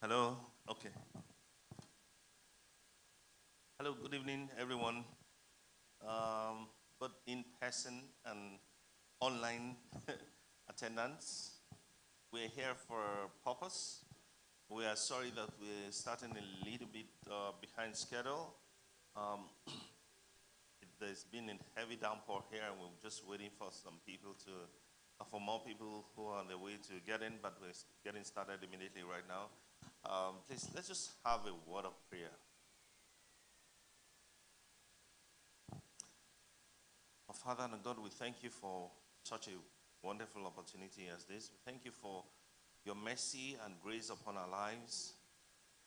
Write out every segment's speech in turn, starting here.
Hello. Okay. Hello. Good evening, everyone. Both in person and online attendance. We're here for a purpose. We are sorry that we're starting a little bit behind schedule. There's been a heavy downpour here, and we're just waiting for some people for more people who are on their way to get in, but we're getting started immediately right now. Please, let's just have a word of prayer. Our Father and God, we thank you for such a wonderful opportunity as this. We thank you for your mercy and grace upon our lives.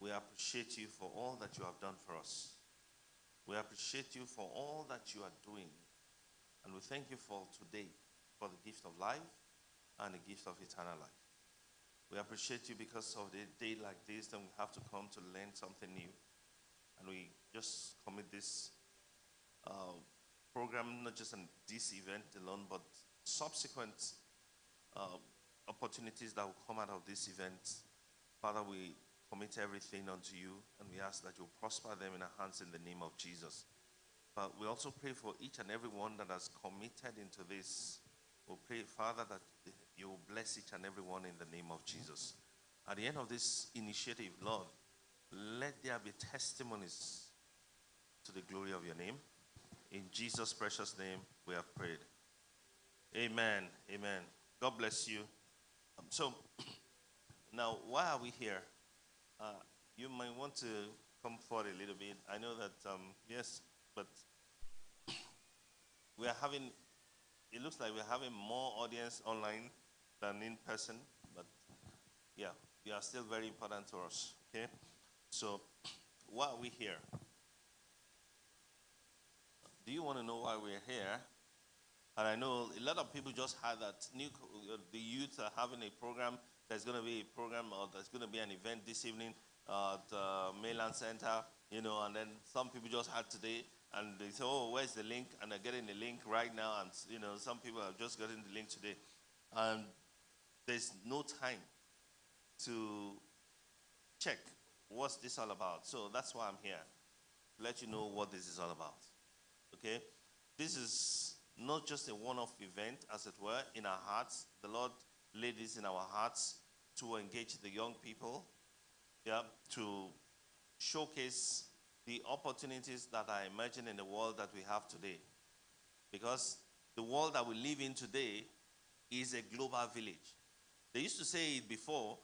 We appreciate you for all that you have done for us. We appreciate you for all that you are doing. And we thank you for today, for the gift of life and the gift of eternal life. We appreciate you because of a day like this, then we have to come to learn something new. And we just commit this program, not just on this event alone, but subsequent opportunities that will come out of this event. Father, we commit everything unto you, and we ask that you prosper them in our hands in the name of Jesus. But we also pray for each and every one that has committed into this. We pray, Father, that you will bless each and every one in the name of Jesus. At the end of this initiative, Lord, let there be testimonies to the glory of your name. In Jesus' precious name, we have prayed. Amen. Amen. God bless you. So, now, why are we here? You might want to come forward a little bit. I know that, yes, but we are having, it looks like we're having more audience online than in person, but yeah, you are still very important to us, okay? So, why are we here? Do you want to know why we're here? And I know a lot of people just had that the youth are having a program. There's going to be a program, or there's going to be an event this evening at Mainland Center, you know, and then some people just had today, and they say, oh, where's the link? And they're getting the link right now, and, you know, some people have just gotten the link today. And there's no time to check what's this all about. So that's why I'm here, to let you know what this is all about, okay? This is not just a one-off event, as it were, in our hearts. The Lord laid this in our hearts to engage the young people, yeah, to showcase the opportunities that are emerging in the world that we have today. Because the world that we live in today is a global village. They used to say it before,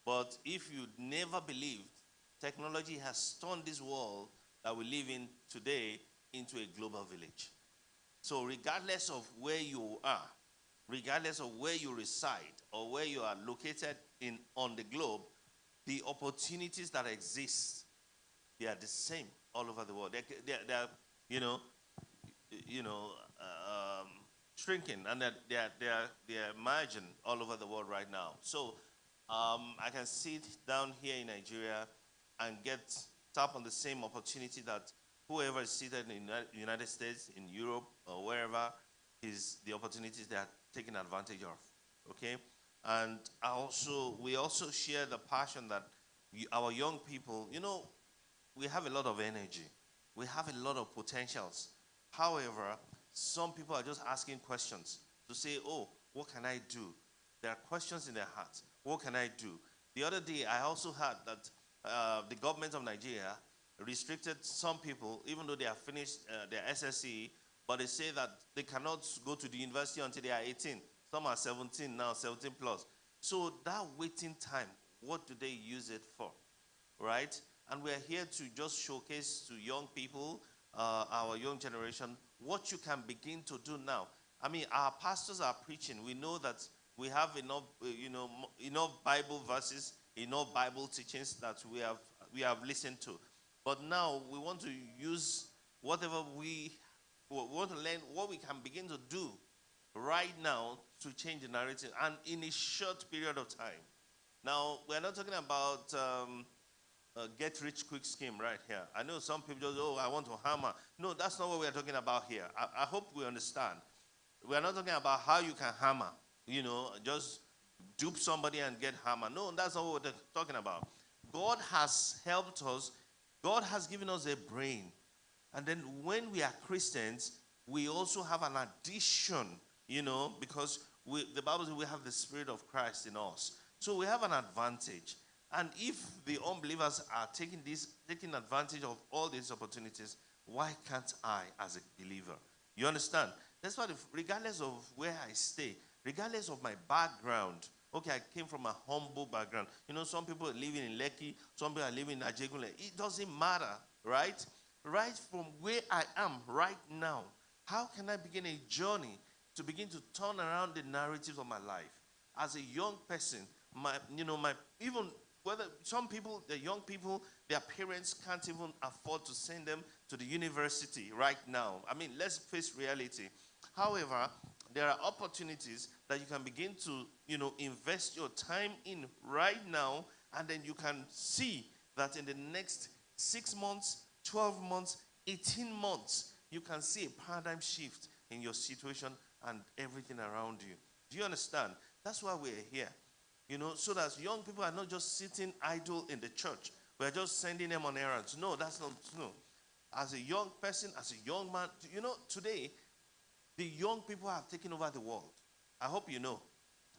but if you never believed, technology has turned this world that we live in today into a global village. So regardless of where you are, regardless of where you reside or where you are located in on the globe, the opportunities that exist, they are the same all over the world. They're you know, you know, um, shrinking, and they're emerging all over the world right now. So I can sit down here in Nigeria and get tap on the same opportunity that whoever is seated in the United States, in Europe, or wherever is the opportunities they are taking advantage of. Okay, and we also share the passion that our young people, we have a lot of energy. We have a lot of potentials. However, some people are just asking questions to say, oh, what can I do? There are questions in their hearts. What can I do? The other day, I also heard that the government of Nigeria restricted some people, even though they have finished their SSC, but they say that they cannot go to the university until they are 18. Some are 17 now, 17 plus. So that waiting time, what do they use it for? Right? And we're here to just showcase to young people, our young generation, what you can begin to do now. I mean, our pastors are preaching. We know that we have enough, enough Bible verses, enough Bible teachings that we have listened to. But now we want to use whatever we want to learn, what we can begin to do right now to change the narrative, and in a short period of time. Now, we're not talking about get rich quick scheme right here. I know some people just, oh, I want to hammer. No, that's not what we're talking about here. I hope we understand. We're not talking about how you can hammer, just dupe somebody and get hammer. No, that's not what we're talking about. God has helped us. God has given us a brain. And then when we are Christians, we also have an addition, because the Bible says we have the Spirit of Christ in us. So we have an advantage. And if the unbelievers are taking advantage of all these opportunities, why can't I as a believer? You understand? That's why regardless of where I stay, regardless of my background, okay, I came from a humble background. Some people are living in Lekki, some people are living in Ajegunle. It doesn't matter, right? Right from where I am right now, how can I begin a journey to begin to turn around the narratives of my life? As a young person, even whether some people, the young people, their parents can't even afford to send them to the university right now. I mean, let's face reality. However, there are opportunities that you can begin to, invest your time in right now, and then you can see that in the next 6 months, 12 months, 18 months, you can see a paradigm shift in your situation and everything around you. Do you understand? That's why we're here. So that young people are not just sitting idle in the church. We're just sending them on errands. No, that's not true. As a young person, as a young man, today, the young people have taken over the world. I hope you know,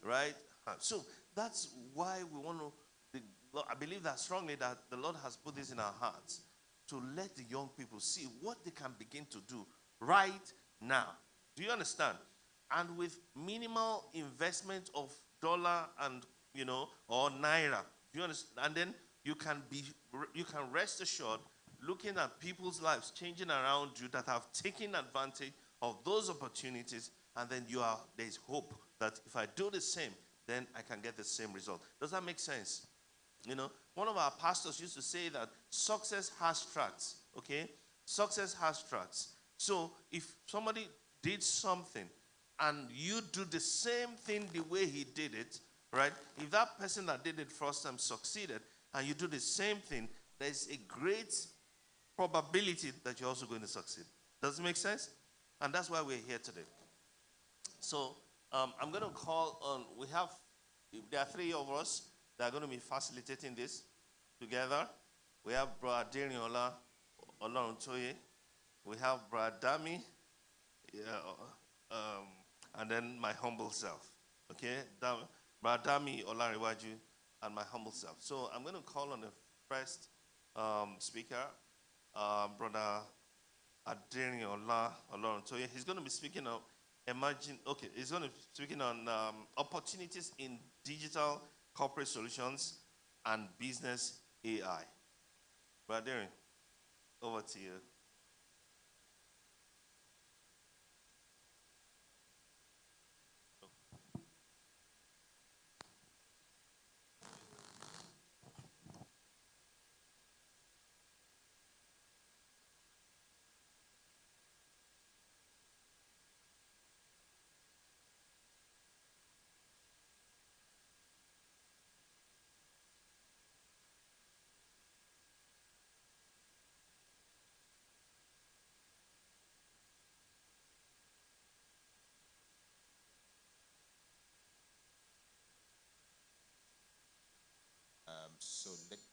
right? So that's why we want to, I believe that strongly that the Lord has put this in our hearts to let the young people see what they can begin to do right now. Do you understand? And with minimal investment of dollar and or naira. Do you understand? And then you can rest assured looking at people's lives changing around you that have taken advantage of those opportunities, and then there's hope that if I do the same, then I can get the same result. Does that make sense? One of our pastors used to say that success has tracks, okay? Success has tracks. So if somebody did something and you do the same thing the way he did it, right? If that person that did it first time succeeded and you do the same thing, there's a great probability that you're also going to succeed. Does it make sense? And that's why we're here today. So I'm going to call on, there are 3 of us that are going to be facilitating this together. We have Brother Deriola Oloruntoye. We have Brother Dami, and then my humble self. Okay? Brother Dami Olariwaju and my humble self. So I'm going to call on the first speaker, Brother Aderiola Oloruntoye. He's going to be speaking of he's going to be speaking on opportunities in digital corporate solutions and business AI. Brother Darian, over to you. So let me.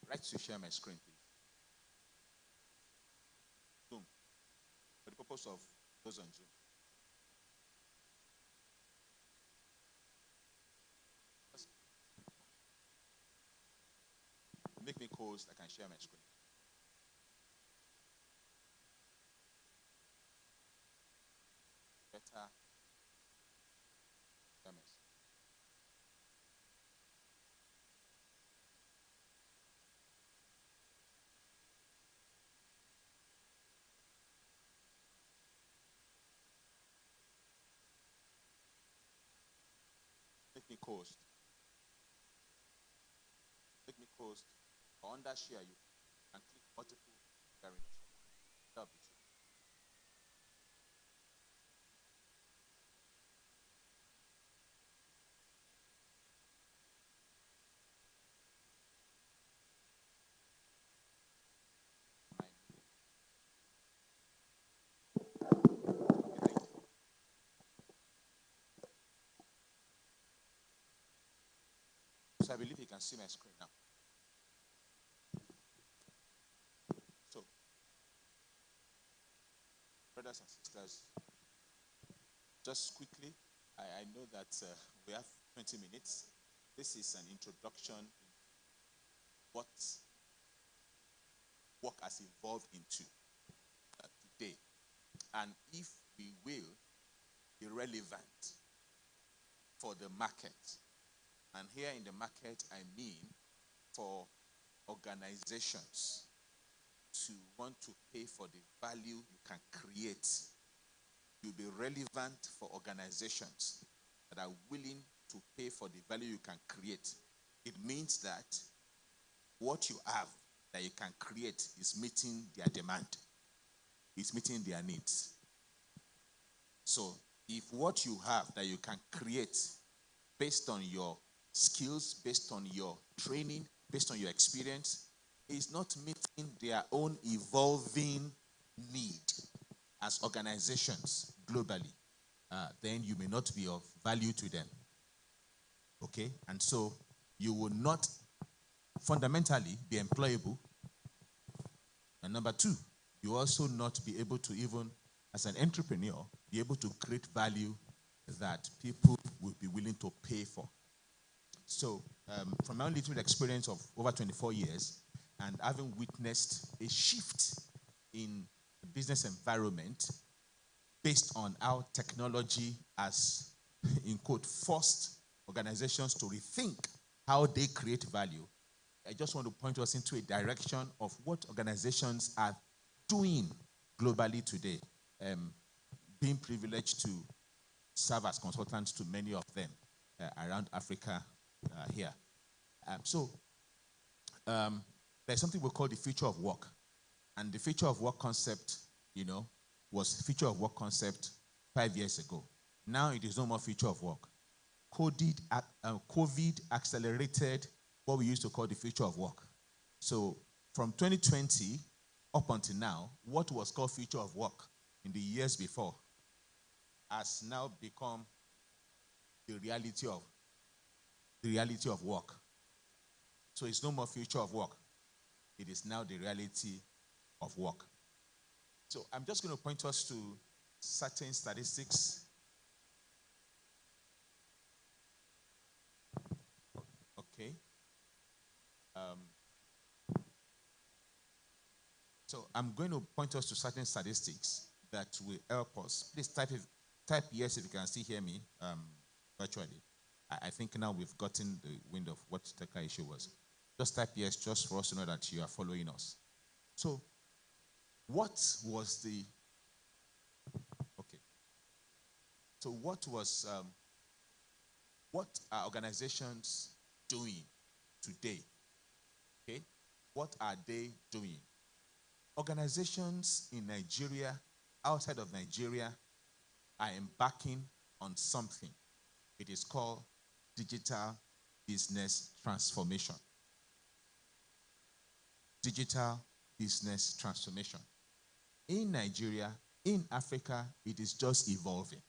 Right to share my screen, please. Zoom. For the purpose of those on Zoom. Make me co-host, I can share my screen. Better. Share my screen. Make me co-host. Make me co-host. Or under share, you can click multiple sharing options. That'll be true. My okay, thank you. So I believe you can see my screen now. So, brothers and sisters, just quickly, I know that we have 20 minutes. This is an introduction in what work has evolved into today. And if we will be relevant for the market, and here in the market, I mean for organizations to want to pay for the value you can create. You'll be relevant for organizations that are willing to pay for the value you can create. It means that what you have that you can create is meeting their demand, it's meeting their needs. So if what you have that you can create based on your skills, based on your training, based on your experience, is not meeting their own evolving need as organizations globally, then you may not be of value to them. Okay? And so you will not fundamentally be employable. And number two, you also not be able to, even as an entrepreneur, be able to create value that people will be willing to pay for. So from my own little experience of over 24 years and having witnessed a shift in the business environment based on how technology has, in quote, forced organizations to rethink how they create value, I just want to point us into a direction of what organizations are doing globally today. Being privileged to serve as consultants to many of them around Africa here. There's something we call the future of work. And the future of work concept, was future of work concept 5 years ago. Now it is no more future of work. COVID accelerated what we used to call the future of work. So from 2020 up until now, what was called future of work in the years before has now become the reality of work. So it's no more future of work. It is now the reality of work. So I'm just going to point us to certain statistics. Okay. So I'm going to point us to certain statistics that will help us. Please type yes if you can still hear me virtually. I think now we've gotten the wind of what the technical issue was. Just type yes just for us to know that you are following us. So, what was the, okay. So what are organizations doing today? Okay, what are they doing? Organizations in Nigeria, outside of Nigeria, are embarking on something. It is called digital business transformation. Digital business transformation. In Nigeria, in Africa, it is just evolving.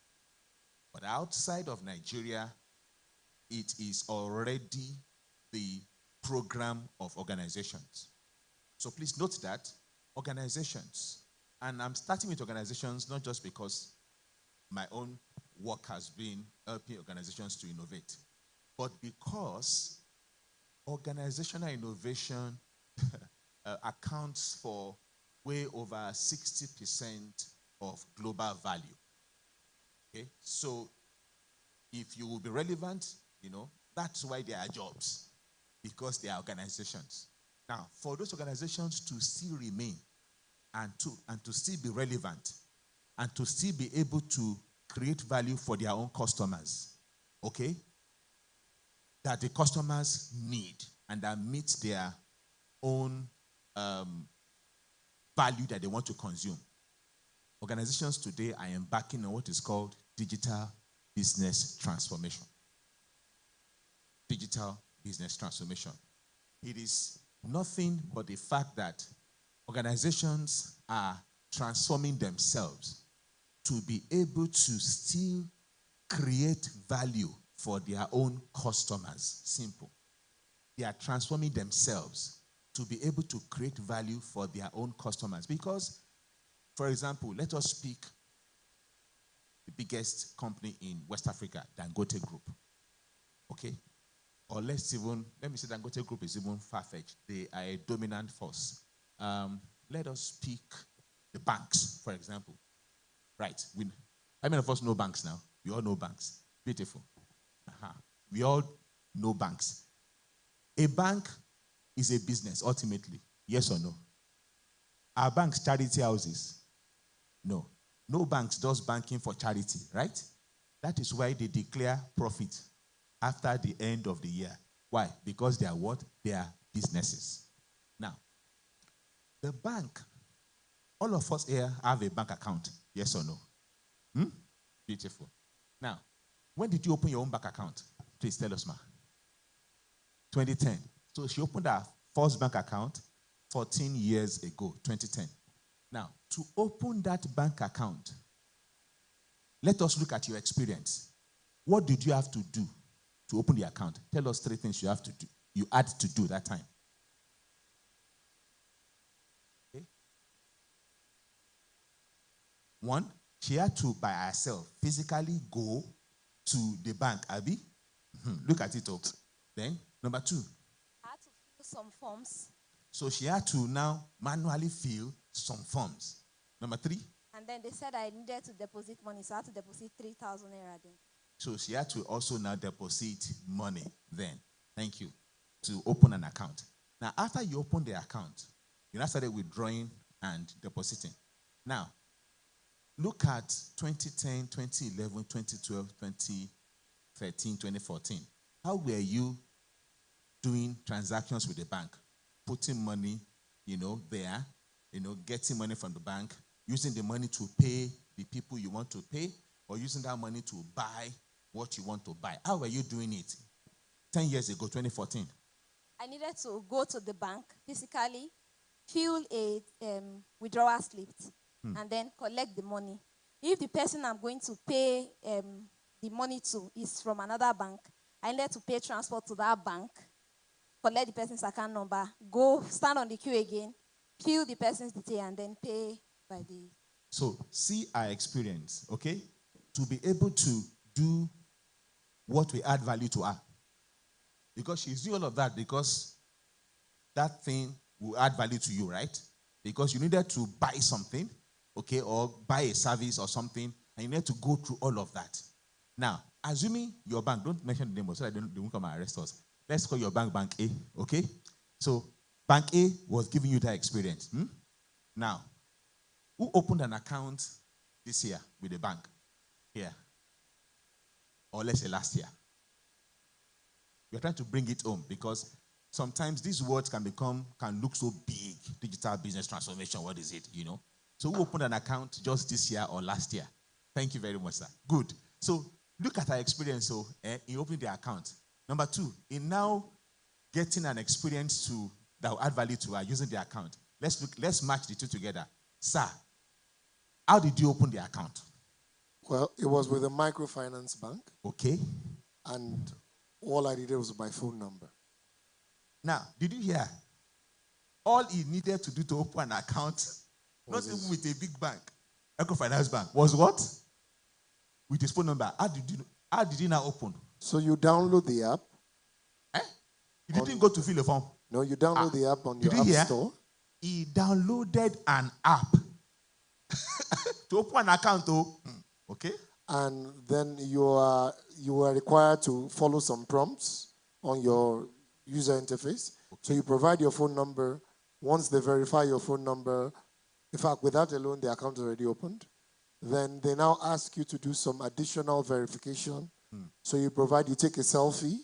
But outside of Nigeria, it is already the program of organizations. So please note that organizations, and I'm starting with organizations not just because my own work has been helping organizations to innovate, but because organizational innovation accounts for way over 60% of global value. Okay, so if you will be relevant, that's why there are jobs, because they are organizations. Now, for those organizations to still remain and to still be relevant and to still be able to create value for their own customers, okay, that the customers need and that meets their own value that they want to consume. Organizations today are embarking on what is called digital business transformation. Digital business transformation. It is nothing but the fact that organizations are transforming themselves to be able to still create value for their own customers. Simple. They are transforming themselves to be able to create value for their own customers. Because, for example, let us speak the biggest company in West Africa, Dangote Group. Okay? Or let me say Dangote Group is even far-fetched. They are a dominant force. Let us speak the banks, for example. Right. How many of us know banks now? We all know banks. Beautiful. We all know banks. A bank is a business, ultimately. Yes or no? Are banks charity houses? No. No banks does banking for charity, right? That is why they declare profit after the end of the year. Why? Because they are what? They are businesses. Now, the bank, all of us here have a bank account. Yes or no? Beautiful. Now, when did you open your own bank account? Please tell us, ma. 2010. So she opened her first bank account 14 years ago, 2010. Now, to open that bank account, let us look at your experience. What did you have to do to open the account? Tell us 3 things you have to do. You had to do that time. Okay. 1, she had to, by herself, physically go to the bank, Abby. Look at it up. Then, number 2. I had to fill some forms. So she had to now manually fill some forms. Number 3. And then they said I needed to deposit money, so I had to deposit 3,000 naira then. So she had to also now deposit money then. Thank you. To open an account. Now, after you open the account, you now started withdrawing and depositing. Now, look at 2010, 2011, 2012, 2013, 2014. How were you doing transactions with the bank? Putting money, there, getting money from the bank, using the money to pay the people you want to pay, or using that money to buy what you want to buy. How were you doing it 10 years ago, 2014? I needed to go to the bank physically, fill a withdrawal slip, and then collect the money. If the person I'm going to pay the money to is from another bank, I needed to pay transport to that bank, collect the person's account number, go stand on the queue again, fill the person's detail, and then pay by the... So, see our experience, okay? To be able to do what we add value to her. Because she's doing all of that because that thing will add value to you, right? Because you needed to buy something, okay, or buy a service or something, and you need to go through all of that. Now, assuming your bank, don't mention the name so that they won't come and arrest us. Let's call your bank Bank A, okay? So, Bank A was giving you that experience. Now, who opened an account this year with the bank? Here. Or let's say last year. We're trying to bring it home because sometimes these words can look so big. Digital business transformation, what is it, So who opened an account just this year or last year? Thank you very much, sir. Good. So look at our experience in opening the account. Number 2, in now getting an experience that will add value to our using the account. Let's match the two together. Sir, how did you open the account? Well, it was with a microfinance bank. Okay. And all I needed was my phone number. Now, did you hear? All he needed to do to open an account, not even with a big bank, microfinance bank, was what? With his phone number. How did you now open? So you download the app. You didn't go to fill a form. No, you download the app on your app store. He downloaded an app to open an account. Okay. And then you are required to follow some prompts on your user interface. Okay. So you provide your phone number. Once they verify your phone number, in fact, with that alone, the account is already opened. Then they now ask you to do some additional verification. So you take a selfie.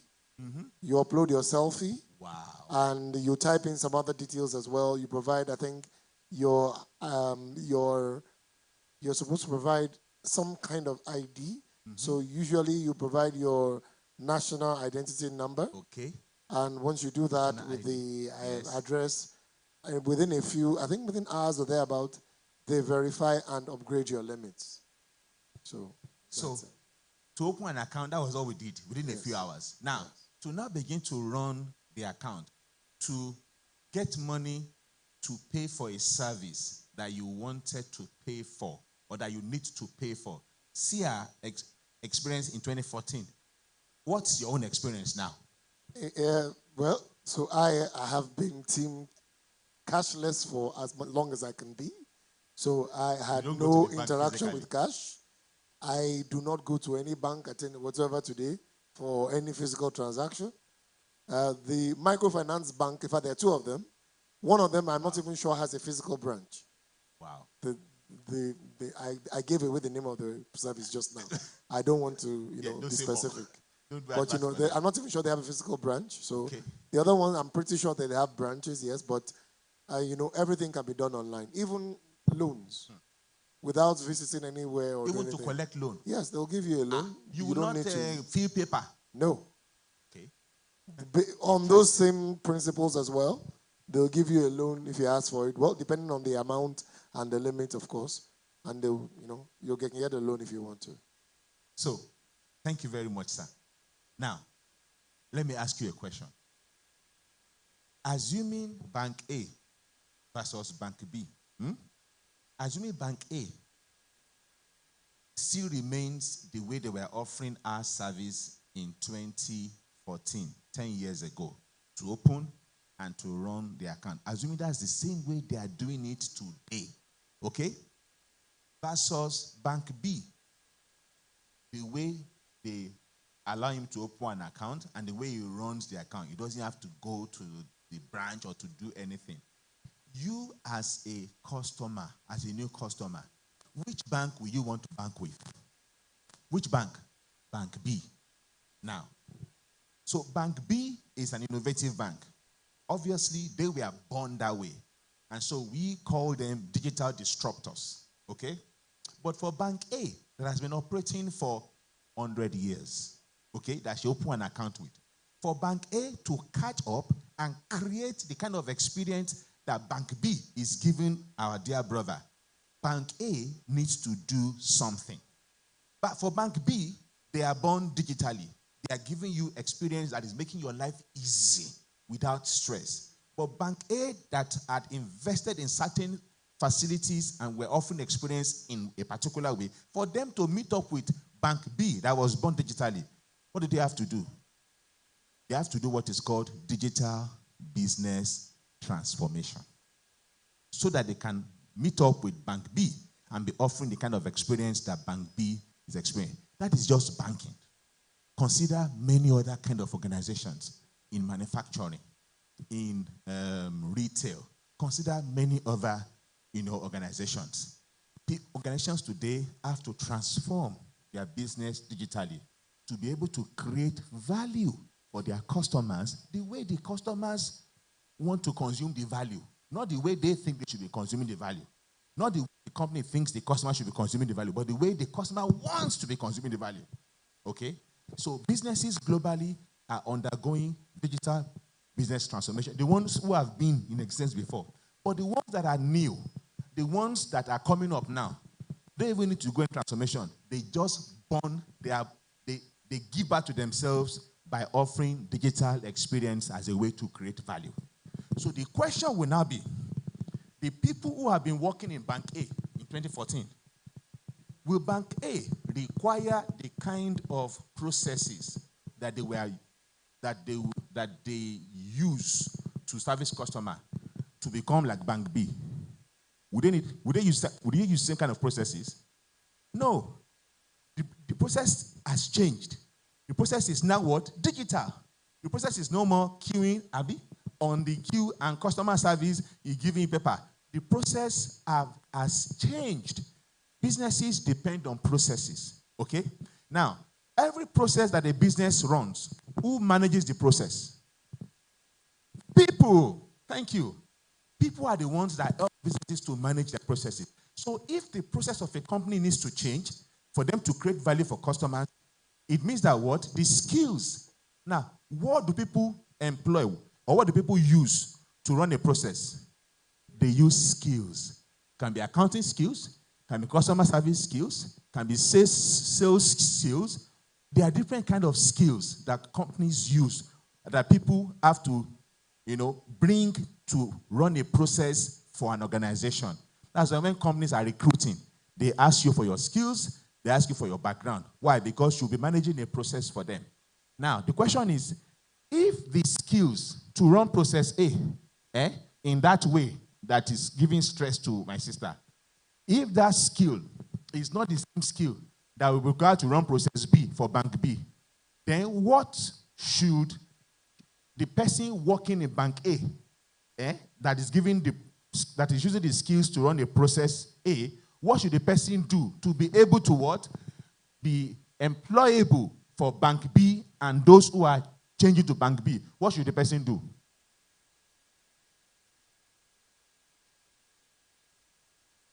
You upload your selfie. Wow. And you type in some other details as well. You provide, I think, you're supposed to provide some kind of ID. So usually you provide your national identity number. Okay. And once you do that with the address, within hours or thereabout, they verify and upgrade your limits. So to open an account, that was all we did within a few hours. Now, to now begin to run the account, to get money to pay for a service that you wanted to pay for or that you need to pay for. See our experience in 2014. What's your own experience now? Well, so I have been team cashless for as long as I can be. So I had no interaction with cash. I do not go to any bank whatsoever today for any physical transaction. The microfinance bank, in fact, there are 2 of them. One of them, I'm not even sure, has a physical branch. Wow. I gave away the name of the service just now. I don't want to, be specific. But I'm not even sure they have a physical branch. So the other one, I'm pretty sure that they have branches, yes. But everything can be done online, even loans, without visiting anywhere or even anything. To collect loan. Yes, they'll give you a loan. You will not fill paper. No. Okay. On those same principles as well, they'll give you a loan if you ask for it. Well, depending on the amount and the limit, of course. And they'll, you'll get a loan if you want to. So, thank you very much, sir. Now, let me ask you a question. Assuming Bank A versus Bank B, assuming Bank A still remains the way they were offering our service in 2014, 10 years ago, to open and to run the account. Assuming that's the same way they are doing it today, okay? Versus Bank B, the way they allow him to open an account and the way he runs the account. He doesn't have to go to the branch or to do anything. You as a customer, as a new customer, which bank will you want to bank with? Which bank? Bank B. Now, so Bank B is an innovative bank. Obviously, they were born that way. And so we call them digital disruptors, okay? But for Bank A, that has been operating for 100 years, okay, that she opened an account with. For Bank A to catch up and create the kind of experience that Bank B is giving our dear brother, Bank A needs to do something. But for Bank B, they are born digitally. They are giving you experience that is making your life easy without stress. But Bank A that had invested in certain facilities and were offering experience in a particular way, for them to meet up with Bank B that was born digitally, what do they have to do? They have to do what is called digital business transformation, so that they can meet up with Bank B and be offering the kind of experience that Bank B is experiencing. That is just banking. Consider many other kind of organizations in manufacturing, in retail. Consider many other organizations. Organizations today have to transform their business digitally to be able to create value for their customers the way the customers want to consume the value, not the way they think they should be consuming the value. Not the way the company thinks the customer should be consuming the value, but the way the customer wants to be consuming the value. Okay? So businesses globally are undergoing digital business transformation. The ones who have been in existence before. But the ones that are new, the ones that are coming up now, they even need to go in transformation. They just they give back to themselves by offering digital experience as a way to create value. So the question will now be, the people who have been working in Bank A in 2014, will Bank A require the kind of processes that they use to service customer to become like Bank B? Would they use the same kind of processes? No. The process has changed. The process is now what? Digital. The process is no more queuing, Abby, on the queue and customer service, you giving paper. The process has changed. Businesses depend on processes, okay? Now, every process that a business runs, who manages the process? People. Thank you. People are the ones that help businesses to manage their processes. So if the process of a company needs to change for them to create value for customers, it means that what? The skills. Now, what do people employ or what do people use to run a process? They use skills. Can be accounting skills, can be customer service skills, can be sales skills. There are different kinds of skills that companies use that people have to, bring to run a process for an organization. That's why when companies are recruiting, they ask you for your skills, they ask you for your background. Why? Because you'll be managing a process for them. Now, the question is, if the skills to run process A, in that way that is giving stress to my sister, if that skill is not the same skill that will be required to run process B for Bank B, then what should the person working in Bank A, that is using the skills to run a process A, what should the person do to be able to what? Be employable for Bank B and those who are changing to Bank B? What should the person do?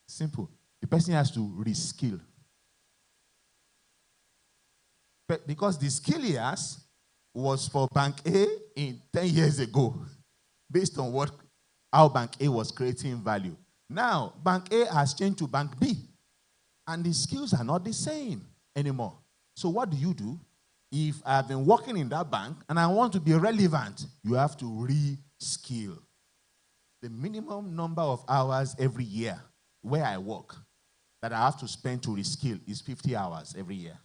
Simple. The person has to reskill. But because the skill he has was for Bank A in 10 years ago, based on how Bank A was creating value. Now, Bank A has changed to Bank B, and the skills are not the same anymore. So what do? If I've been working in that bank and I want to be relevant, you have to reskill. The minimum number of hours every year where I work that I have to spend to reskill is 50 hours every year.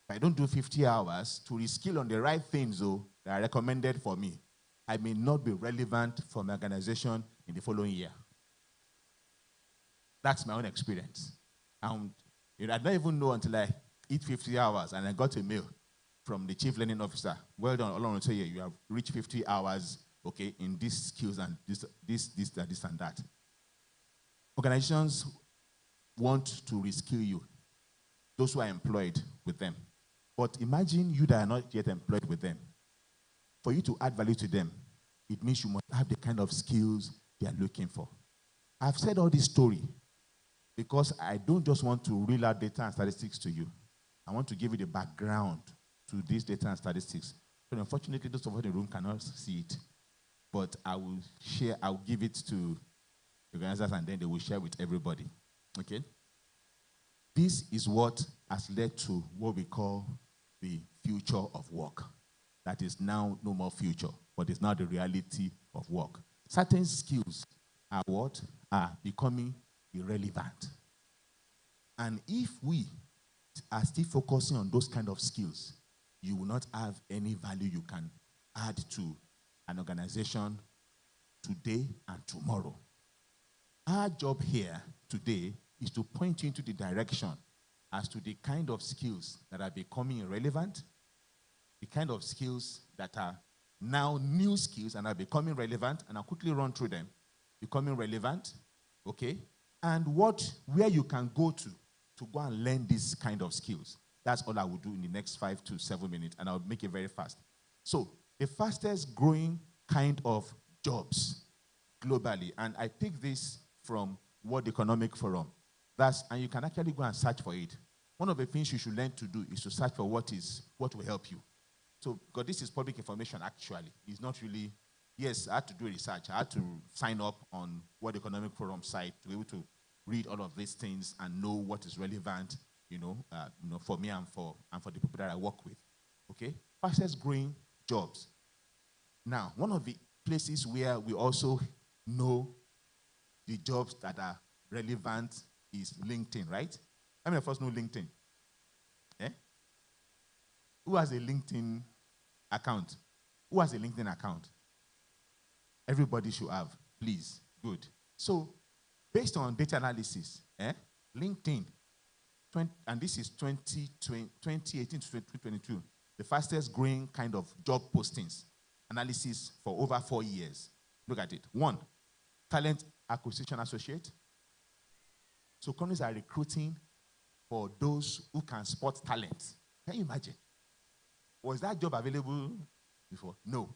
If I don't do 50 hours to reskill on the right things, though, that are recommended for me, I may not be relevant for my organization in the following year. That's my own experience. And I don't even know until I hit 50 hours and I got a mail from the chief learning officer. Well done, Olorun Otoye, you have reached 50 hours, okay, in these skills and this and that. Organizations want to reskill you, those who are employed with them. But imagine you that are not yet employed with them. For you to add value to them, it means you must have the kind of skills they are looking for. I've said all this story because I don't just want to reel out data and statistics to you. I want to give you the background to these data and statistics. But unfortunately, those of us in the room cannot see it. But I'll give it to organizers and then they will share with everybody. Okay? This is what has led to what we call the future of work. That is now no more future, but it's now the reality of work. Certain skills are what? Are becoming irrelevant. And if we are still focusing on those kind of skills, you will not have any value you can add to an organization today and tomorrow. Our job here today is to point you into the direction as to the kind of skills that are becoming irrelevant, the kind of skills that are now new skills and are becoming relevant, and I'll quickly run through them. Becoming relevant, okay? And where you can go to go and learn these kind of skills. That's all I will do in the next 5 to 7 minutes, and I'll make it very fast. So the fastest growing kind of jobs globally, and I picked this from World Economic Forum. And you can actually go and search for it. One of the things you should learn to do is to search for what will help you. So, because this is public information actually. It's not really, yes, I had to do research. I had to sign up on World Economic Forum site to be able to read all of these things and know what is relevant, for me and for the people that I work with. Okay? Fastest growing jobs. Now, one of the places where we also know the jobs that are relevant is LinkedIn, right? How many of us know LinkedIn? Eh? Who has a LinkedIn account? Who has a LinkedIn account? Everybody should have, please. Good. So, based on data analysis, LinkedIn, and this is 2018 to 2022, the fastest growing kind of job postings, analysis for over 4 years. Look at it. 1, talent acquisition associate. So companies are recruiting for those who can spot talent. Can you imagine? Was that job available before? No.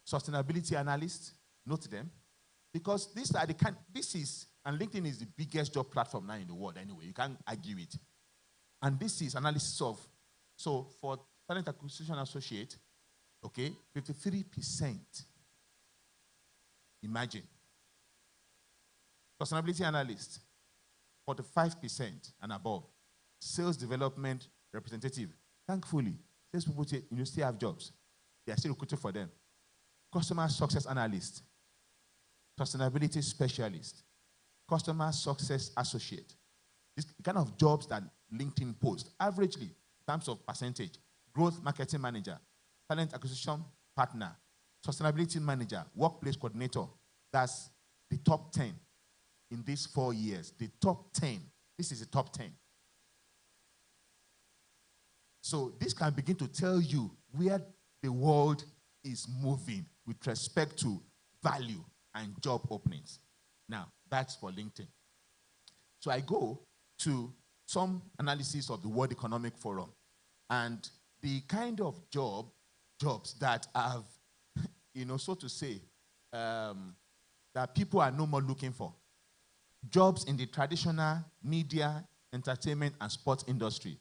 Sustainability analyst, note them. Because and LinkedIn is the biggest job platform now in the world anyway. You can't argue it. And this is analysis of, so for talent acquisition associate, okay, 53%. Imagine. Sustainability analyst, 45% and above. Sales development representative. Thankfully, sales people still have jobs. They are still recruiting for them. Customer success analyst. Sustainability specialist. Customer success associate. This kind of jobs that LinkedIn posts. Averagely, in terms of percentage, growth marketing manager, talent acquisition partner, sustainability manager, workplace coordinator. That's the top 10 in these 4 years. The top 10. This is the top 10. So this can begin to tell you where the world is moving with respect to value and job openings. Now, that's for LinkedIn. So I go to some analysis of the World Economic Forum and the kind of jobs that have, so to say, that people are no more looking for. Jobs in the traditional media, entertainment, and sports industry.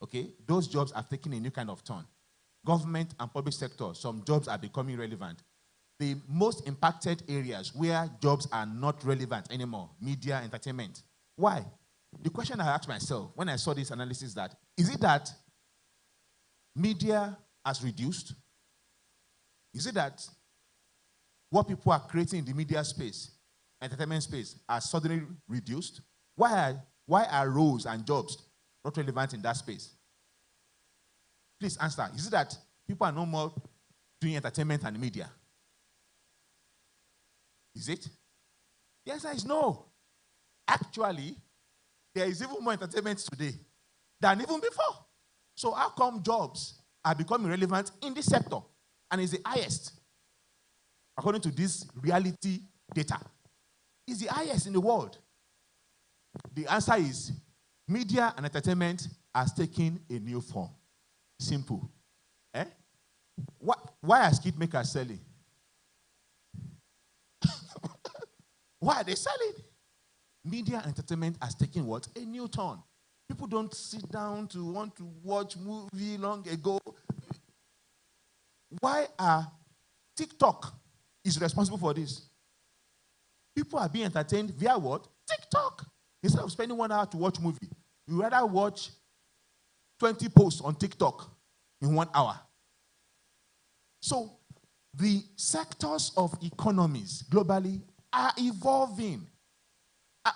Okay? Those jobs are taking a new kind of turn. Government and public sector, some jobs are becoming relevant. The most impacted areas where jobs are not relevant anymore, media, entertainment. Why? The question I asked myself when I saw this analysis is it that media has reduced? Is it that what people are creating in the media space, entertainment space, are suddenly reduced? Why are roles and jobs not relevant in that space? Please answer. Is it that people are no more doing entertainment and media? Is it? The answer is no. Actually, there is even more entertainment today than even before. So how come jobs are becoming relevant in this sector and is the highest? According to this reality data, is the highest in the world. The answer is media and entertainment has taken a new form. Simple. Why are skit makers selling? Why are they selling? Media and entertainment has taken what? A new turn. People don't sit down to want to watch movie long ago. Why are TikTok is responsible for this? People are being entertained via what? TikTok. Instead of spending 1 hour to watch movie, you rather watch 20 posts on TikTok in 1 hour. So the sectors of economies globally are evolving.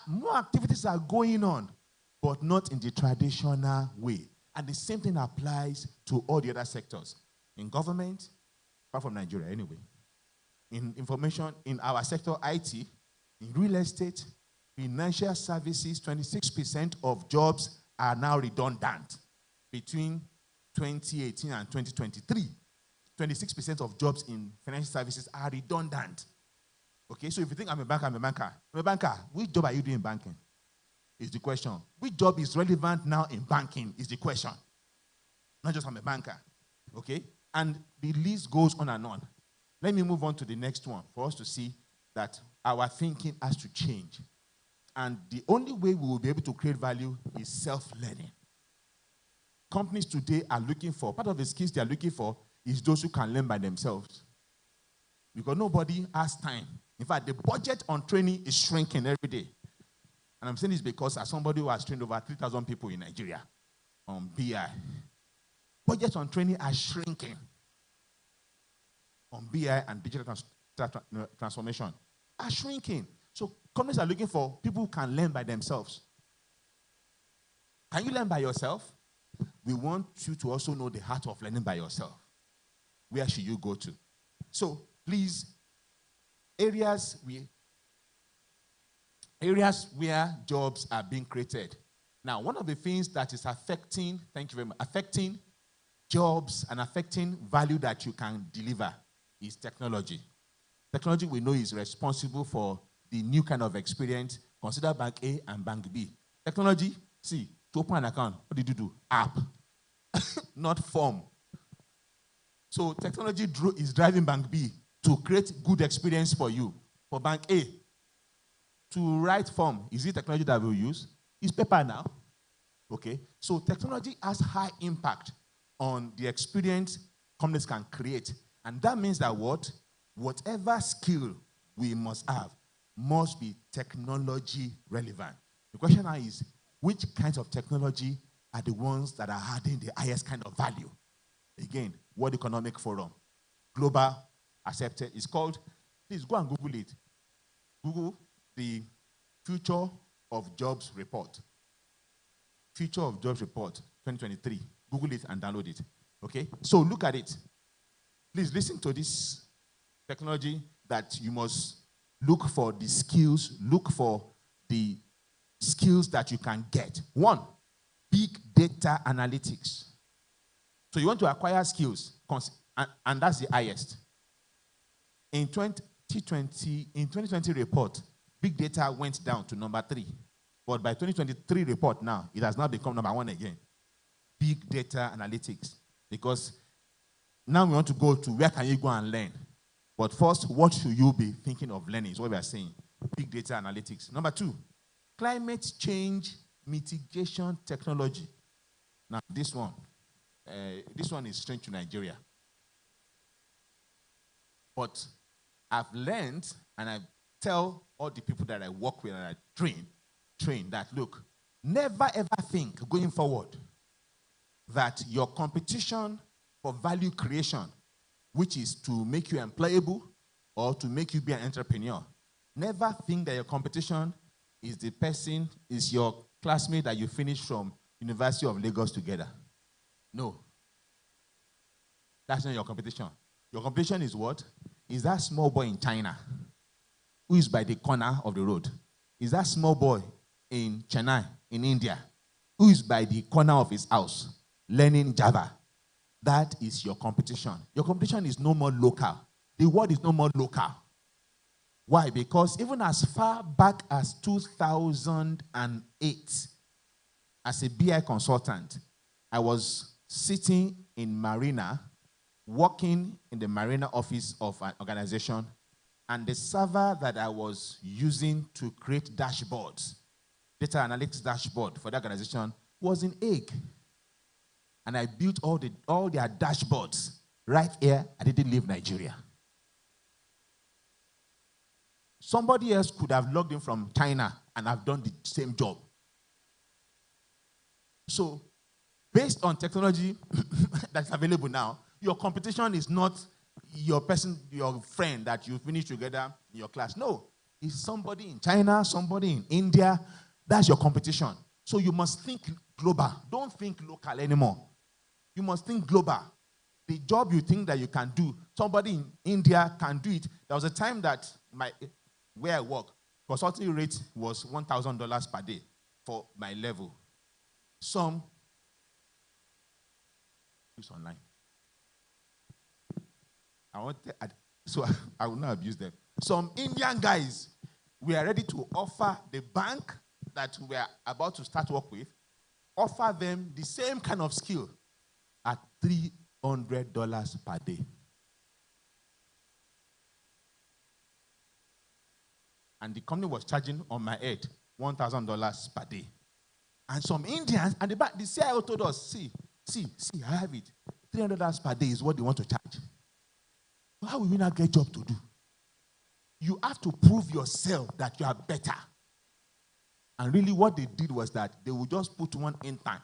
More activities are going on, but not in the traditional way. And the same thing applies to all the other sectors. In government, apart from Nigeria anyway. In information, in our sector, IT, in real estate, financial services, 26% of jobs are now redundant. Between 2018 and 2023, 26% of jobs in financial services are redundant. Okay, so if you think I'm a banker, I'm a banker. I'm a banker. Which job are you doing in banking? Is the question. Which job is relevant now in banking is the question. Not just I'm a banker. Okay? And the list goes on and on. Let me move on to the next one for us to see that our thinking has to change. And the only way we will be able to create value is self-learning. Companies today are looking for, part of the skills they are looking for is those who can learn by themselves. Because nobody has time. In fact, the budget on training is shrinking every day. And I'm saying this because as somebody who has trained over 3,000 people in Nigeria on BI, budgets on training are shrinking on BI and digital transformation are shrinking. So companies are looking for people who can learn by themselves. Can you learn by yourself? We want you to also know the heart of learning by yourself. Where should you go to? So please, areas where jobs are being created. Now, one of the things that is affecting, thank you very much, affecting jobs and affecting value that you can deliver is technology. Technology we know is responsible for the new kind of experience. Consider Bank A and Bank B. Technology, see, to open an account, what did you do? App, not form. So technology is driving Bank B to create good experience for you. For Bank A, to write form, is it technology that we'll use? It's paper now. Okay? So technology has high impact on the experience companies can create. And that means that whatever skill we must have must be technology relevant. The question now is, which kinds of technology are the ones that are adding the highest kind of value? Again, World Economic Forum, global accepted. It's called, please go and Google it. Google the Future of Jobs Report. Future of Jobs Report 2023. Google it and download it. Okay? So look at it. Please listen to this technology that you must look for the skills, look for the skills that you can get. One, big data analytics. So you want to acquire skills, and that's the highest. In 2020 report, big data went down to number 3. But by 2023 report now, it has now become number 1 again. Big data analytics. Because now we want to go to where can you go and learn. But first, what should you be thinking of learning is what we are saying. Big data analytics. Number 2, climate change mitigation technology. Now this one is strange to Nigeria. But I've learned, and I tell all the people that I work with and I train that, look, never ever think going forward that your competition for value creation, which is to make you employable or to make you be an entrepreneur, never think that your competition is your classmate that you finished from University of Lagos together. No. That's not your competition. Your competition is what? Is that small boy in China who is by the corner of the road? Is that small boy in Chennai, in India, who is by the corner of his house learning Java? That is your competition. Your competition is no more local. The world is no more local. Why? Because even as far back as 2008, as a BI consultant, I was sitting in Marina, working in the Marina office of an organization, and the server that I was using to create dashboards, data analytics dashboard for the organization, was in Hague. And I built all their dashboards right here. I didn't leave Nigeria. Somebody else could have logged in from China and have done the same job. So, based on technology that's available now, your competition is not your friend that you finish together in your class. No, it's somebody in China, somebody in India. That's your competition. So you must think global. Don't think local anymore. You must think global. The job you think that you can do, somebody in India can do it. There was a time that where I work, consulting rate was $1,000 per day for my level. Some use online. I will not abuse them. Some Indian guys, we are ready to offer the bank that we are about to start work with, offer them the same kind of skill at $300 per day. And the company was charging on my head $1,000 per day. And some Indians, and the CIO told us, see, I have it. $300 per day is what they want to charge. How will we not get job to do? You have to prove yourself that you are better. And really what they did was that they would just put one intern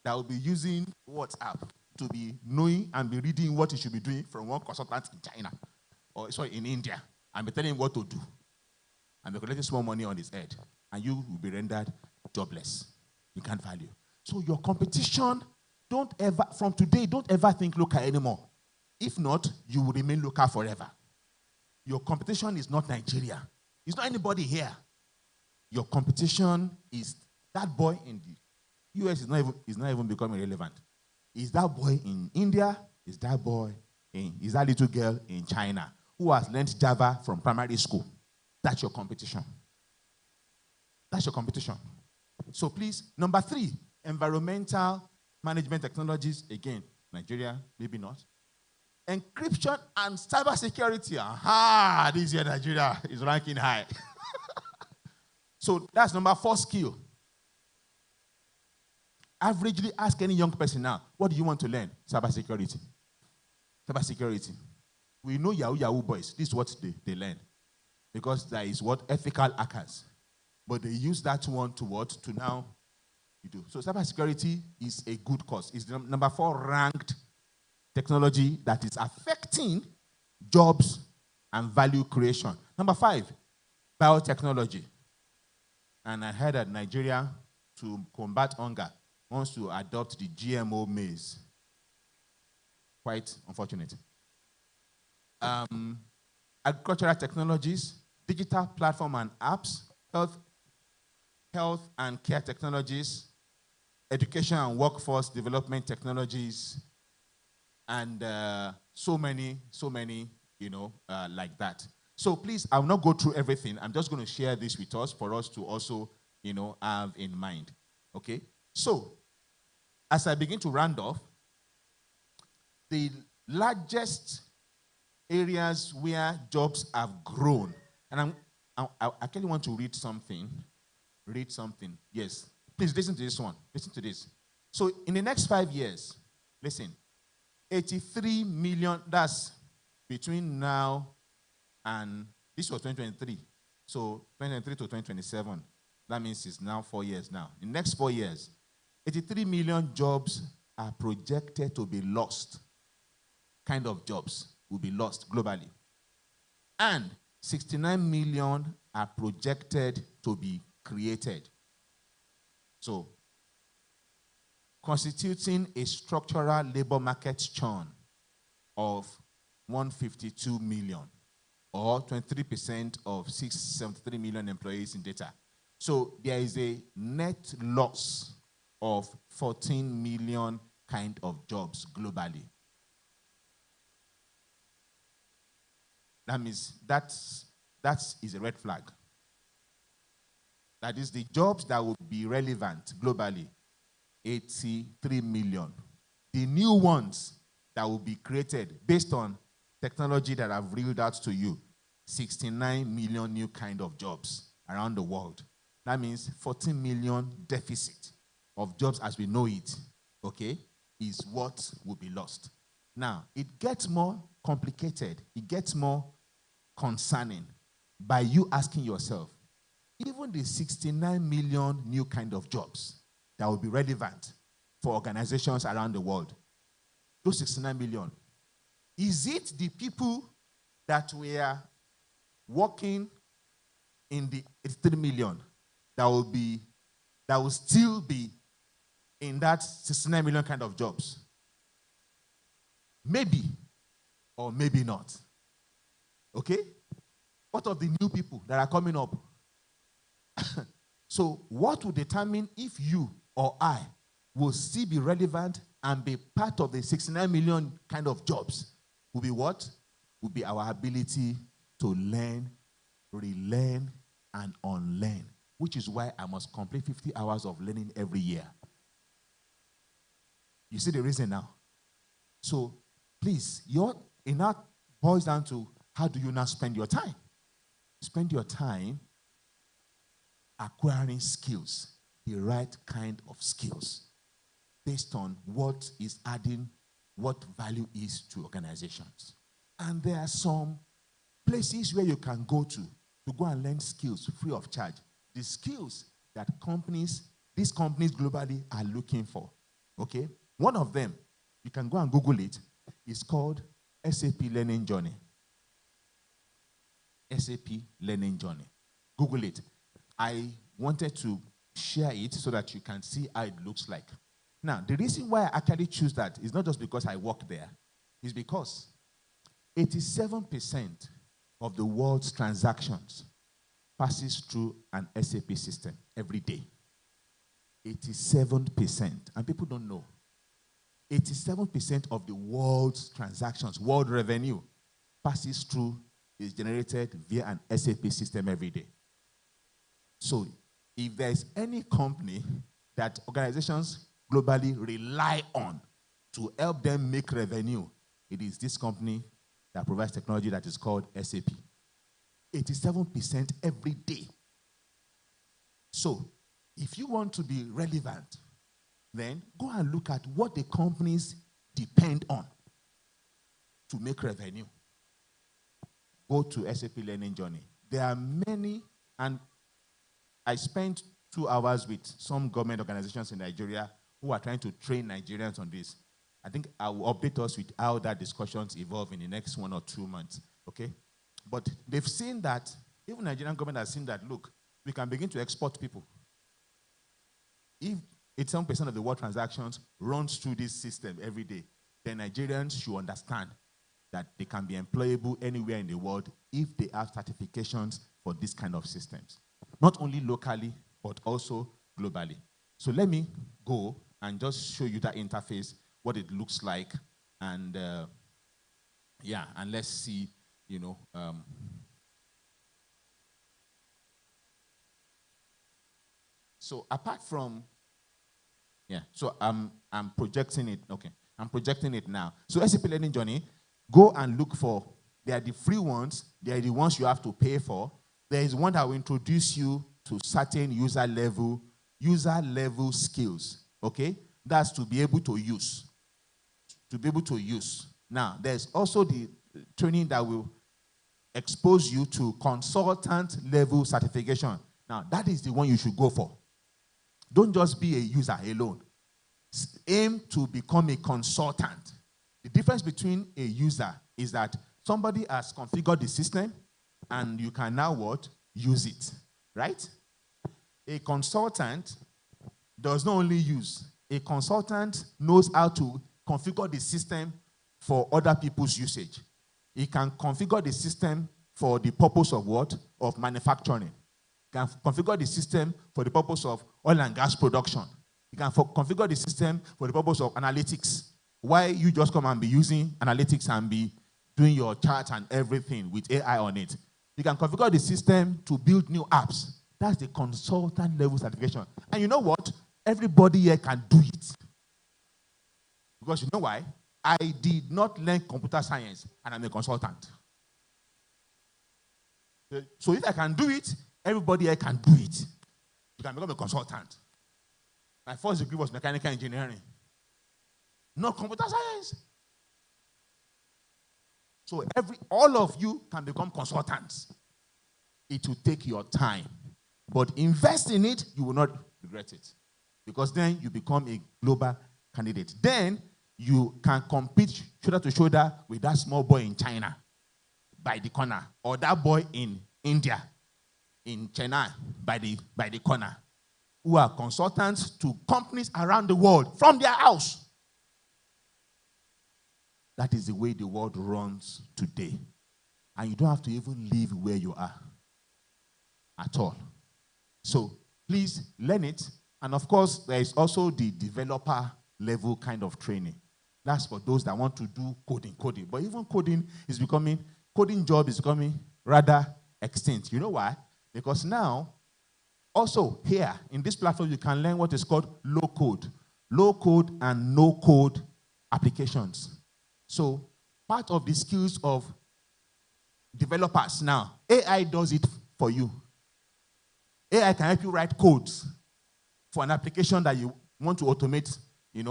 that will be using WhatsApp to be knowing and be reading what he should be doing from one consultant in China, or sorry, in India, and be telling him what to do. And be collecting small money on his head. And you will be rendered jobless. You can't value. So your competition, from today, don't ever think local anymore. If not, you will remain local forever. Your competition is not Nigeria. It's not anybody here. Your competition is that boy in the US is not even becoming relevant. Is that boy in India? Is that little girl in China who has learned Java from primary school? That's your competition. That's your competition. So please, number 3, environmental management technologies. Again, Nigeria, maybe not. Encryption and cybersecurity. Aha, this year Nigeria is ranking high. So that's number 4 skill. Averagely, ask any young person now, what do you want to learn? Cybersecurity. Cybersecurity. We know Yahoo boys. This is what they learn. Because there is what? Ethical hackers. But they use that one to what? To now you do. So cybersecurity is a good course. It's the number 4 ranked technology that is affecting jobs and value creation. Number 5, biotechnology. And I heard that Nigeria, to combat hunger, wants to adopt the GMO maize. Quite unfortunate. Agricultural technologies, digital platform and apps, health and care technologies, education and workforce development technologies, and so many, like that. So please, I will not go through everything. I'm just going to share this with us for us to also, have in mind. Okay? So, as I begin to round off, the largest areas where jobs have grown, and I actually want to read something. Yes. Please listen to this one. Listen to this. So, in the next 5 years, listen, 83 million, that's between now and, this was 2023. So 2023 to 2027, that means it's now 4 years now. In the next 4 years, 83 million jobs are projected to be lost. Kind of jobs will be lost globally. And 69 million are projected to be created. So, constituting a structural labor market churn of 152 million, or 23% of 673 million employees in data. So there is a net loss of 14 million kind of jobs globally. That means that is a red flag. That is the jobs that will be relevant globally, 83 million. The new ones that will be created based on technology that I've reeled out to you, 69 million new kind of jobs around the world. That means 14 million deficit of jobs as we know it, okay, is what will be lost. Now, it gets more complicated. It gets more concerning by you asking yourself, even the 69 million new kind of jobs that will be relevant for organizations around the world, those 69 million, is it the people that were working in the 83 million that will still be in that 69 million kind of jobs? Maybe or maybe not. Okay? What of the new people that are coming up? So what will determine if you or I will still be relevant and be part of the 69 million kind of jobs will be what? Will be our ability to learn, relearn, and unlearn, which is why I must complete 50 hours of learning every year. You see the reason now? So please, it now boils down to how do you now spend your time? Spend your time acquiring skills, the right kind of skills, based on what is adding, what value is to organizations. And there are some places where you can go to go and learn skills free of charge. The skills that these companies globally are looking for, okay? One of them, you can go and Google it, is called SAP Learning Journey. SAP Learning Journey. Google it. I wanted to share it so that you can see how it looks like. Now, the reason why I actually choose that is not just because I work there, it's because 87% of the world's transactions passes through an SAP system every day. 87%. And people don't know. 87% of the world's transactions, world revenue, passes through, is generated via an SAP system every day. So if there's any company that organizations globally rely on to help them make revenue, it is this company that provides technology that is called SAP. 87% every day. So if you want to be relevant, then go and look at what the companies depend on to make revenue. Go to SAP Learning Journey. There are many, and I spent 2 hours with some government organizations in Nigeria who are trying to train Nigerians on this. I think I will update us with how that discussions evolve in the next 1 or 2 months, okay? But they've seen that, even Nigerian government has seen that, look, we can begin to export people. If 87% of the world transactions runs through this system every day, then Nigerians should understand that they can be employable anywhere in the world if they have certifications for this kind of systems. Not only locally, but also globally. So let me go and just show you that interface, what it looks like, and yeah, and let's see, you know. So apart from, yeah, so I'm projecting it, okay. I'm projecting it now. So SAP Learning Journey, go and look for, there are the free ones, there are the ones you have to pay for. There is one that will introduce you to certain user level skills, okay? That's to be able to use. To be able to use. Now, there's also the training that will expose you to consultant level certification. Now, that is the one you should go for. Don't just be a user alone. Aim to become a consultant. The difference between a user is that somebody has configured the system and you can now what? Use it, right? A consultant does not only use. A consultant knows how to configure the system for other people's usage. He can configure the system for the purpose of what? Of manufacturing. He can configure the system for the purpose of oil and gas production. You can configure the system for the purpose of analytics. Why you just come and be using analytics and be doing your charts and everything with AI on it. You can configure the system to build new apps. That's the consultant level certification. And you know what? Everybody here can do it. Because you know why? I did not learn computer science and I'm a consultant. So if I can do it, everybody here can do it. You can become a consultant. My first degree was mechanical engineering. Not computer science. So all of you can become consultants. It will take your time. But invest in it, you will not regret it. Because then you become a global candidate. Then you can compete shoulder to shoulder with that small boy in China by the corner. Or that boy in India, in China by the corner. Who are consultants to companies around the world from their house. That is the way the world runs today. And you don't have to even live where you are at all. So please learn it. And of course, there is also the developer level kind of training. That's for those that want to do coding. But even coding job is becoming rather extinct. You know why? Because now, also here in this platform, you can learn what is called low code and no code applications. So part of the skills of developers now, AI does it for you. AI can help you write codes for an application that you want to automate,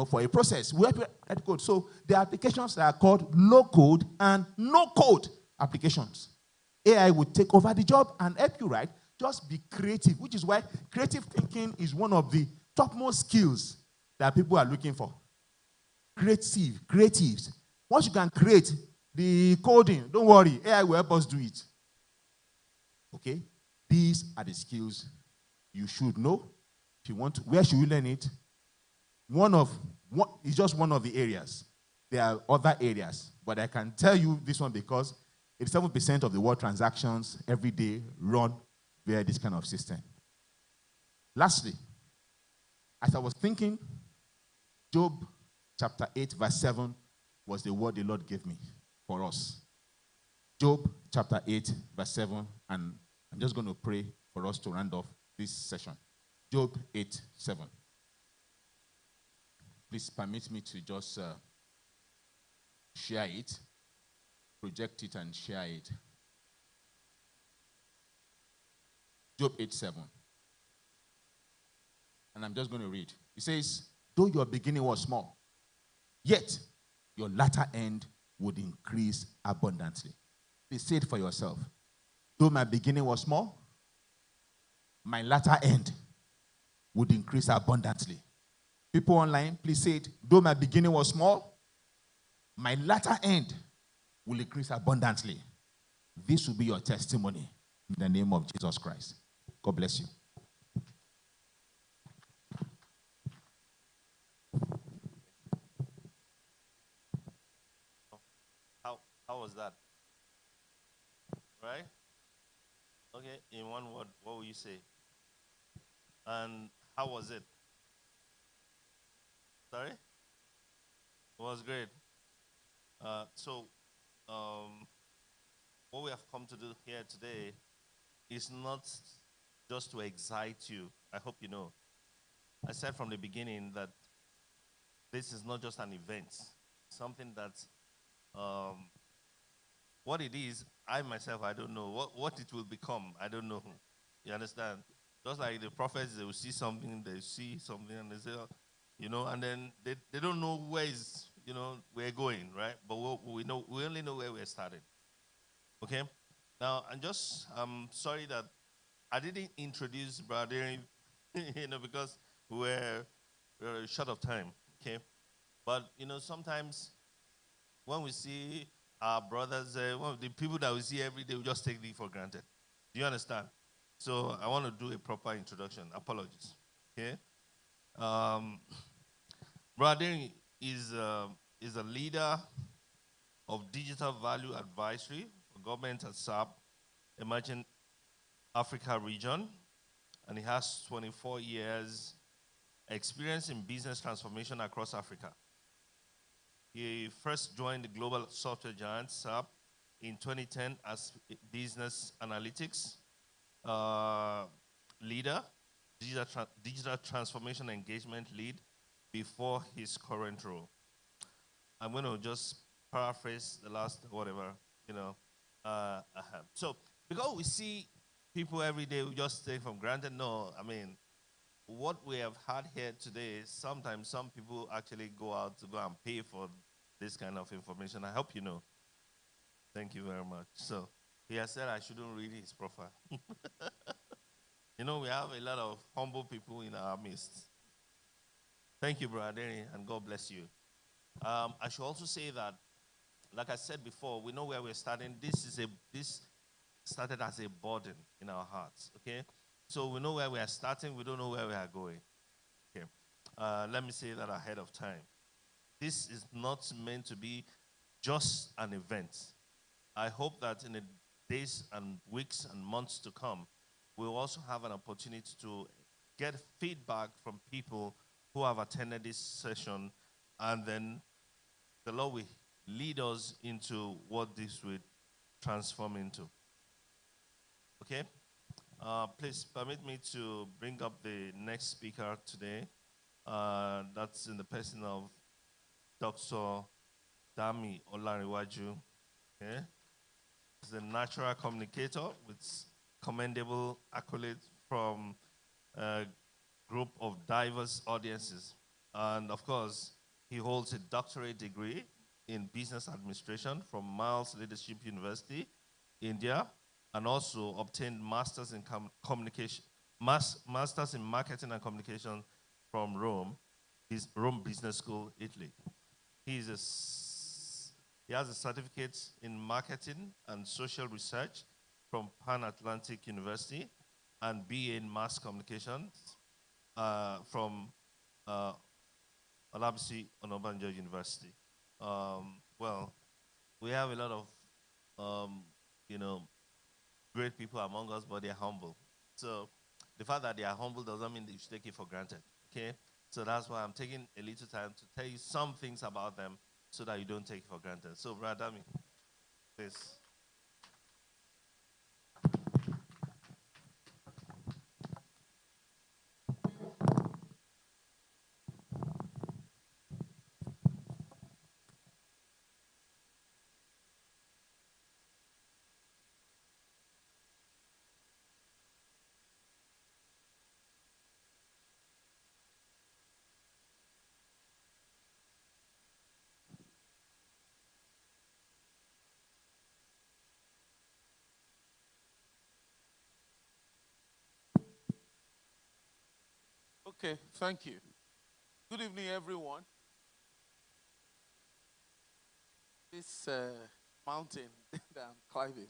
for a process. We help you write code. So the applications that are called low code and no code applications. AI will take over the job and help you write. Just be creative, which is why creative thinking is one of the topmost skills that people are looking for. Creatives. Once you can create the coding, don't worry, AI will help us do it. Okay? These are the skills you should know. If you want to, where should you learn it? It's just one of the areas. There are other areas, but I can tell you this one because 87% of the world transactions every day run via this kind of system. Lastly, as I was thinking, Job chapter 8, verse 7 was the word the Lord gave me for us. Job chapter 8, verse 7, and I'm just going to pray for us to round off this session. Job 8, 7. Please permit me to just share it, project it, and share it. Job 8, 7. And I'm just going to read. It says, though your beginning was small, yet your latter end would increase abundantly. Please say it for yourself. Though my beginning was small, my latter end would increase abundantly. People online, please say it. Though my beginning was small, my latter end will increase abundantly. This will be your testimony in the name of Jesus Christ. God bless you. How was that? Right? Okay, in one word, what will you say? And how was it? Sorry? It was great. What we have come to do here today is not just to excite you. I hope you know. I said from the beginning that this is not just an event, something that what it is, I myself, I don't know. What it will become, I don't know. You understand? Just like the prophets, they will see something, and they say, and then they don't know where is, we're going, right? But we only know where we're starting. Okay? Now, I'm sorry that I didn't introduce Brother, because we're short of time, okay? But, sometimes when we see our brothers, the people that we see every day, we just take it for granted. Do you understand? So I want to do a proper introduction. Apologies. Okay? Brother is a leader of digital value advisory for government at SAP, Emerging Africa region, and he has 24 years experience in business transformation across Africa. He first joined the global software giant SAP in 2010 as business analytics leader, digital transformation engagement lead before his current role. I'm going to just paraphrase the last whatever, I have. So because we see people every day, we just take for granted. No, I mean, what we have had here today, sometimes some people actually go out to go and pay for this kind of information. I hope you know. Thank you very much. So he has said I shouldn't read his profile. We have a lot of humble people in our midst. Thank you, Brother Danny, and God bless you. I should also say that, like I said before, we know where we're starting. This started as a burden in our hearts, okay? So we know where we are starting. We don't know where we are going. Okay. Let me say that ahead of time. This is not meant to be just an event. I hope that in the days and weeks and months to come, we'll also have an opportunity to get feedback from people who have attended this session, and then the Lord will lead us into what this will transform into. Okay? Please permit me to bring up the next speaker today. That's in the person of Dr. Dami Olariwaju. Okay? He's a natural communicator with commendable accolades from a group of diverse audiences. And of course, he holds a doctorate degree in business administration from Miles Leadership University, India, and also obtained masters in communication, masters in marketing and communication from Rome Business School, Italy. He has a certificate in marketing and social research from Pan Atlantic University and BA in mass communications from Olabisi Onabanjo University. Well, we have a lot of, great people among us, but they're humble. So the fact that they are humble doesn't mean that you should take it for granted, okay? So that's why I'm taking a little time to tell you some things about them so that you don't take it for granted. So, Brother Dami, please. Okay, thank you. Good evening, everyone. This mountain that I'm climbing.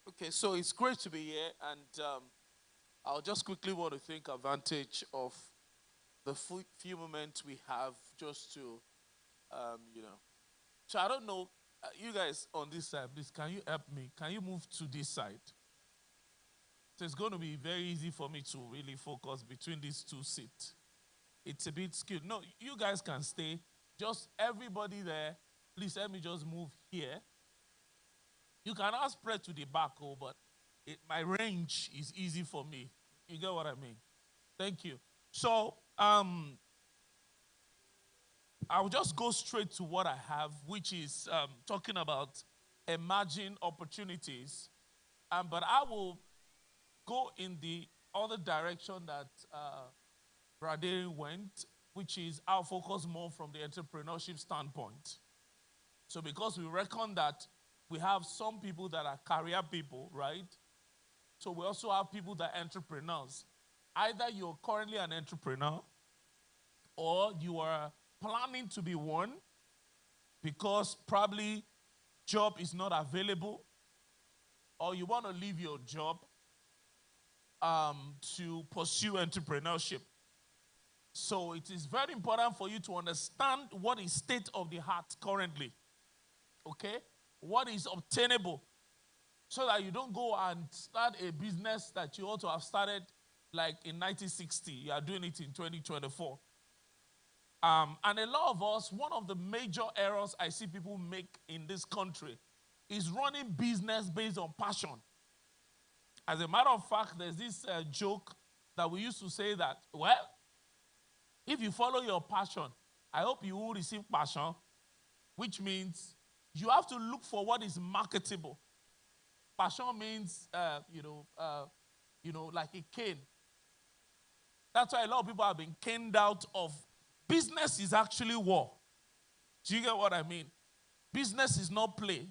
Okay, so it's great to be here, and I'll just quickly want to take advantage of the few moments we have just to, So I don't know, you guys on this side, please, can you help me? Can you move to this side? So it's going to be very easy for me to really focus between these two seats. It's a bit skewed. No, you guys can stay. Just everybody there, please let me just move here. You can now spread to the back, but my range is easy for me. You get what I mean? Thank you. So I'll just go straight to what I have, which is talking about emerging opportunities. But I will go in the other direction that Brother went, which is I'll focus more from the entrepreneurship standpoint. So because we reckon that we have some people that are career people, right? So we also have people that are entrepreneurs. Either you're currently an entrepreneur or you are planning to be one because probably job is not available or you want to leave your job to pursue entrepreneurship. So it is very important for you to understand what is state of the heart currently. Okay? What is obtainable so that you don't go and start a business that you ought to have started like in 1960. You are doing it in 2024. And a lot of us, one of the major errors I see people make in this country is running business based on passion. As a matter of fact, there's this joke that we used to say that, well, if you follow your passion, I hope you will receive passion, which means you have to look for what is marketable. Passion means, like a cane. That's why a lot of people have been caned out of business is actually war. Do you get what I mean? Business is not play.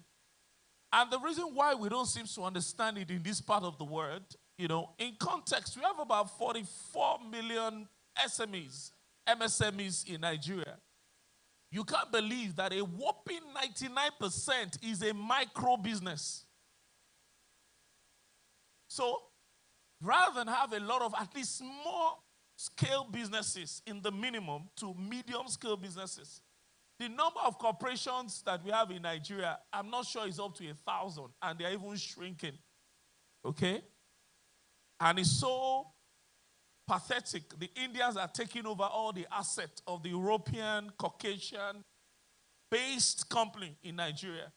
And the reason why we don't seem to understand it in this part of the world, in context, we have about 44 million SMEs, MSMEs in Nigeria. You can't believe that a whopping 99% is a micro business. So, rather than have a lot of at least small scale businesses in the minimum to medium scale businesses, the number of corporations that we have in Nigeria, I'm not sure is up to 1,000, and they're even shrinking. Okay? And it's so pathetic. The Indians are taking over all the assets of the European, Caucasian-based company in Nigeria.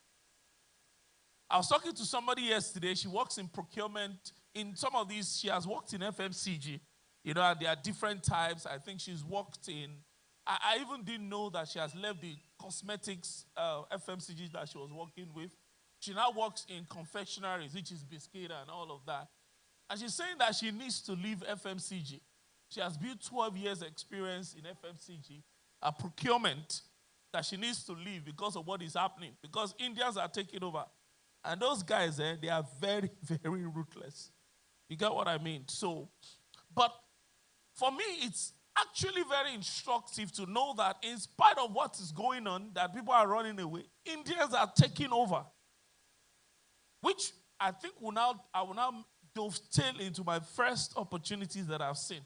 I was talking to somebody yesterday. She works in procurement. In some of these, she has worked in FMCG. You know, there are different types. I think she's worked in, I even didn't know that she has left the cosmetics FMCG that she was working with. She now works in confectionaries, which is biscuit and all of that. And she's saying that she needs to leave FMCG. She has built 12 years experience in FMCG, a procurement, that she needs to leave because of what is happening. Because Indians are taking over. And those guys, they are very, very ruthless. You get what I mean? So, but for me, it's actually very instructive to know that in spite of what is going on, that people are running away, Indians are taking over. Which I think I will now dovetail into my first opportunities that I've seen.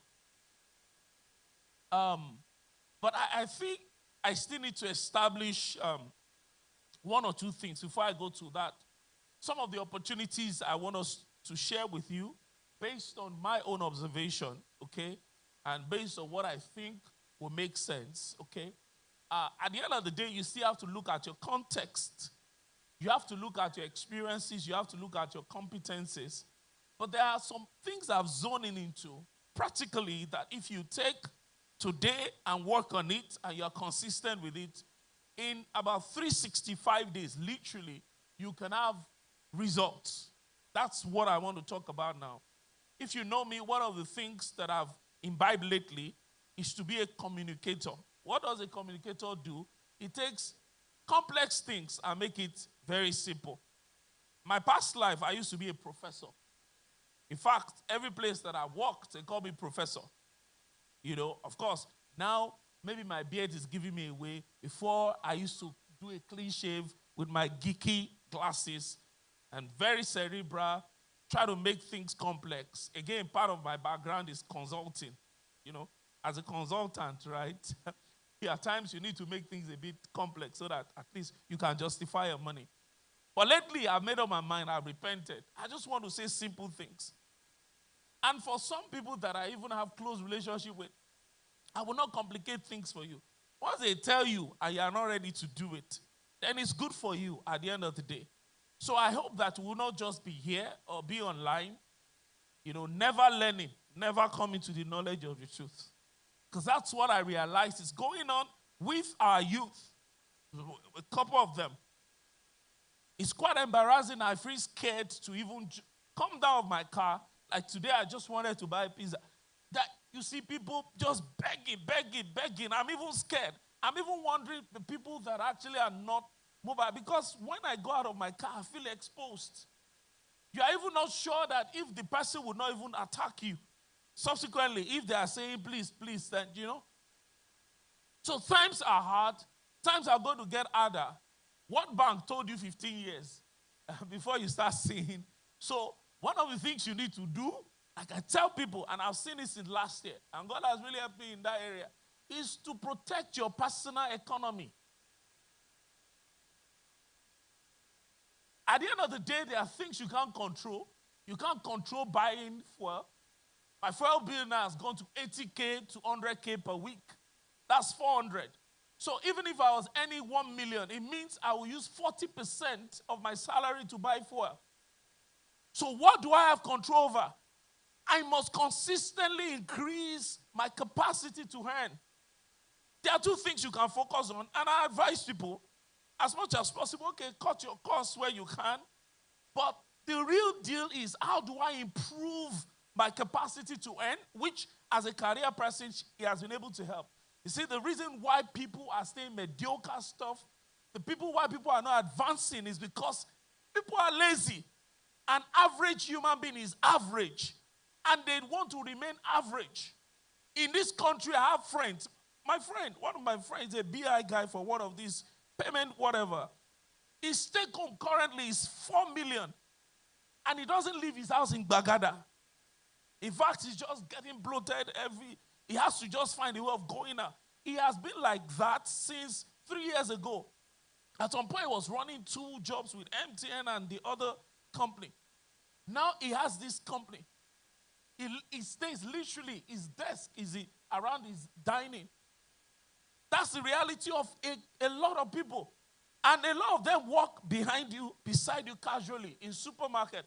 But I think I still need to establish one or two things before I go to that. Some of the opportunities I want us to share with you based on my own observation, okay, and based on what I think will make sense, okay. At the end of the day, you still have to look at your context. You have to look at your experiences. You have to look at your competencies. But there are some things I've zoned into practically that if you take today and work on it and you're consistent with it, in about 365 days, literally, you can have results. That's what I want to talk about now. If you know me, one of the things that I've imbibed lately is to be a communicator. What does a communicator do? It takes complex things and make it very simple. My past life, I used to be a professor. In fact, every place that I worked, they call me professor. You know, of course, now maybe my beard is giving me away. Before, I used to do a clean shave with my geeky glasses and very cerebral, try to make things complex. Again, part of my background is consulting. You know, as a consultant, right? At times you need to make things a bit complex so that at least you can justify your money. But lately, I've made up my mind. I've repented. I just want to say simple things. And for some people that I even have close relationship with, I will not complicate things for you. Once they tell you and you are not ready to do it, then it's good for you at the end of the day. So I hope that we will not just be here or be online, you know, never learning, never coming to the knowledge of the truth. Because that's what I realized is going on with our youth, a couple of them. It's quite embarrassing. I feel scared to even come down of my car. Like today, I just wanted to buy pizza. That you see people just begging. I'm even scared. I'm even wondering the people that actually are not mobile. Because when I go out of my car, I feel exposed. You are even not sure that if the person would not even attack you. Subsequently, if they are saying, please, then, you know. So times are hard. Times are going to get harder. What bank told you 15 years before you start seeing? So one of the things you need to do, like I tell people, and I've seen this in last year, and God has really helped me in that area, is to protect your personal economy. At the end of the day, there are things you can't control. You can't control buying fuel. My fuel bill now has gone to 80K to 100K per week. That's 400. So even if I was earning 1 million, it means I will use 40% of my salary to buy fuel. So what do I have control over? I must consistently increase my capacity to earn. There are two things you can focus on, and I advise people, as much as possible, okay, cut your costs where you can, but the real deal is how do I improve my capacity to earn, which as a career person, he has been able to help. You see, the reason why people are staying mediocre stuff, why people are not advancing is because people are lazy. An average human being is average, and they want to remain average. In this country, I have friends. One of my friends, a BI guy for one of these payment, whatever. His take home currently is 4 million, and he doesn't leave his house in Bagada. In fact, he's just getting bloated he has to just find a way of going out. He has been like that since 3 years ago. At some point, he was running 2 jobs with MTN and the other company. Now he has this company. He stays literally, his desk is around his dining. That's the reality of a lot of people. And a lot of them walk behind you, beside you casually in supermarket,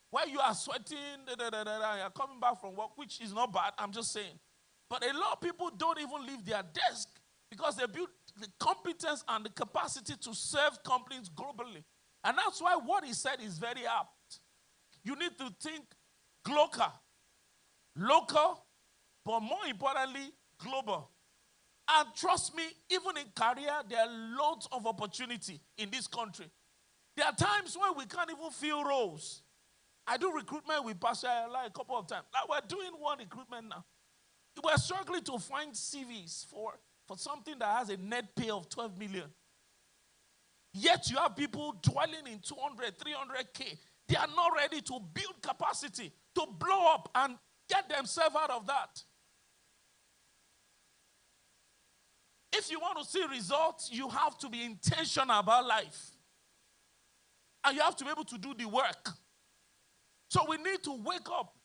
where you are sweating, you're coming back from work, which is not bad, I'm just saying. But a lot of people don't even leave their desk because they build the competence and the capacity to serve companies globally. And that's why what he said is very apt. You need to think local, but more importantly, global. And trust me, even in career, there are loads of opportunity in this country. There are times when we can't even fill roles. I do recruitment with Pastor Ayala a couple of times. Like we're doing one recruitment now. We're struggling to find CVs for something that has a net pay of 12 million. Yet you have people dwelling in 200, 300K. They are not ready to build capacity, to blow up and get themselves out of that. If you want to see results, you have to be intentional about life. And you have to be able to do the work. So we need to wake up.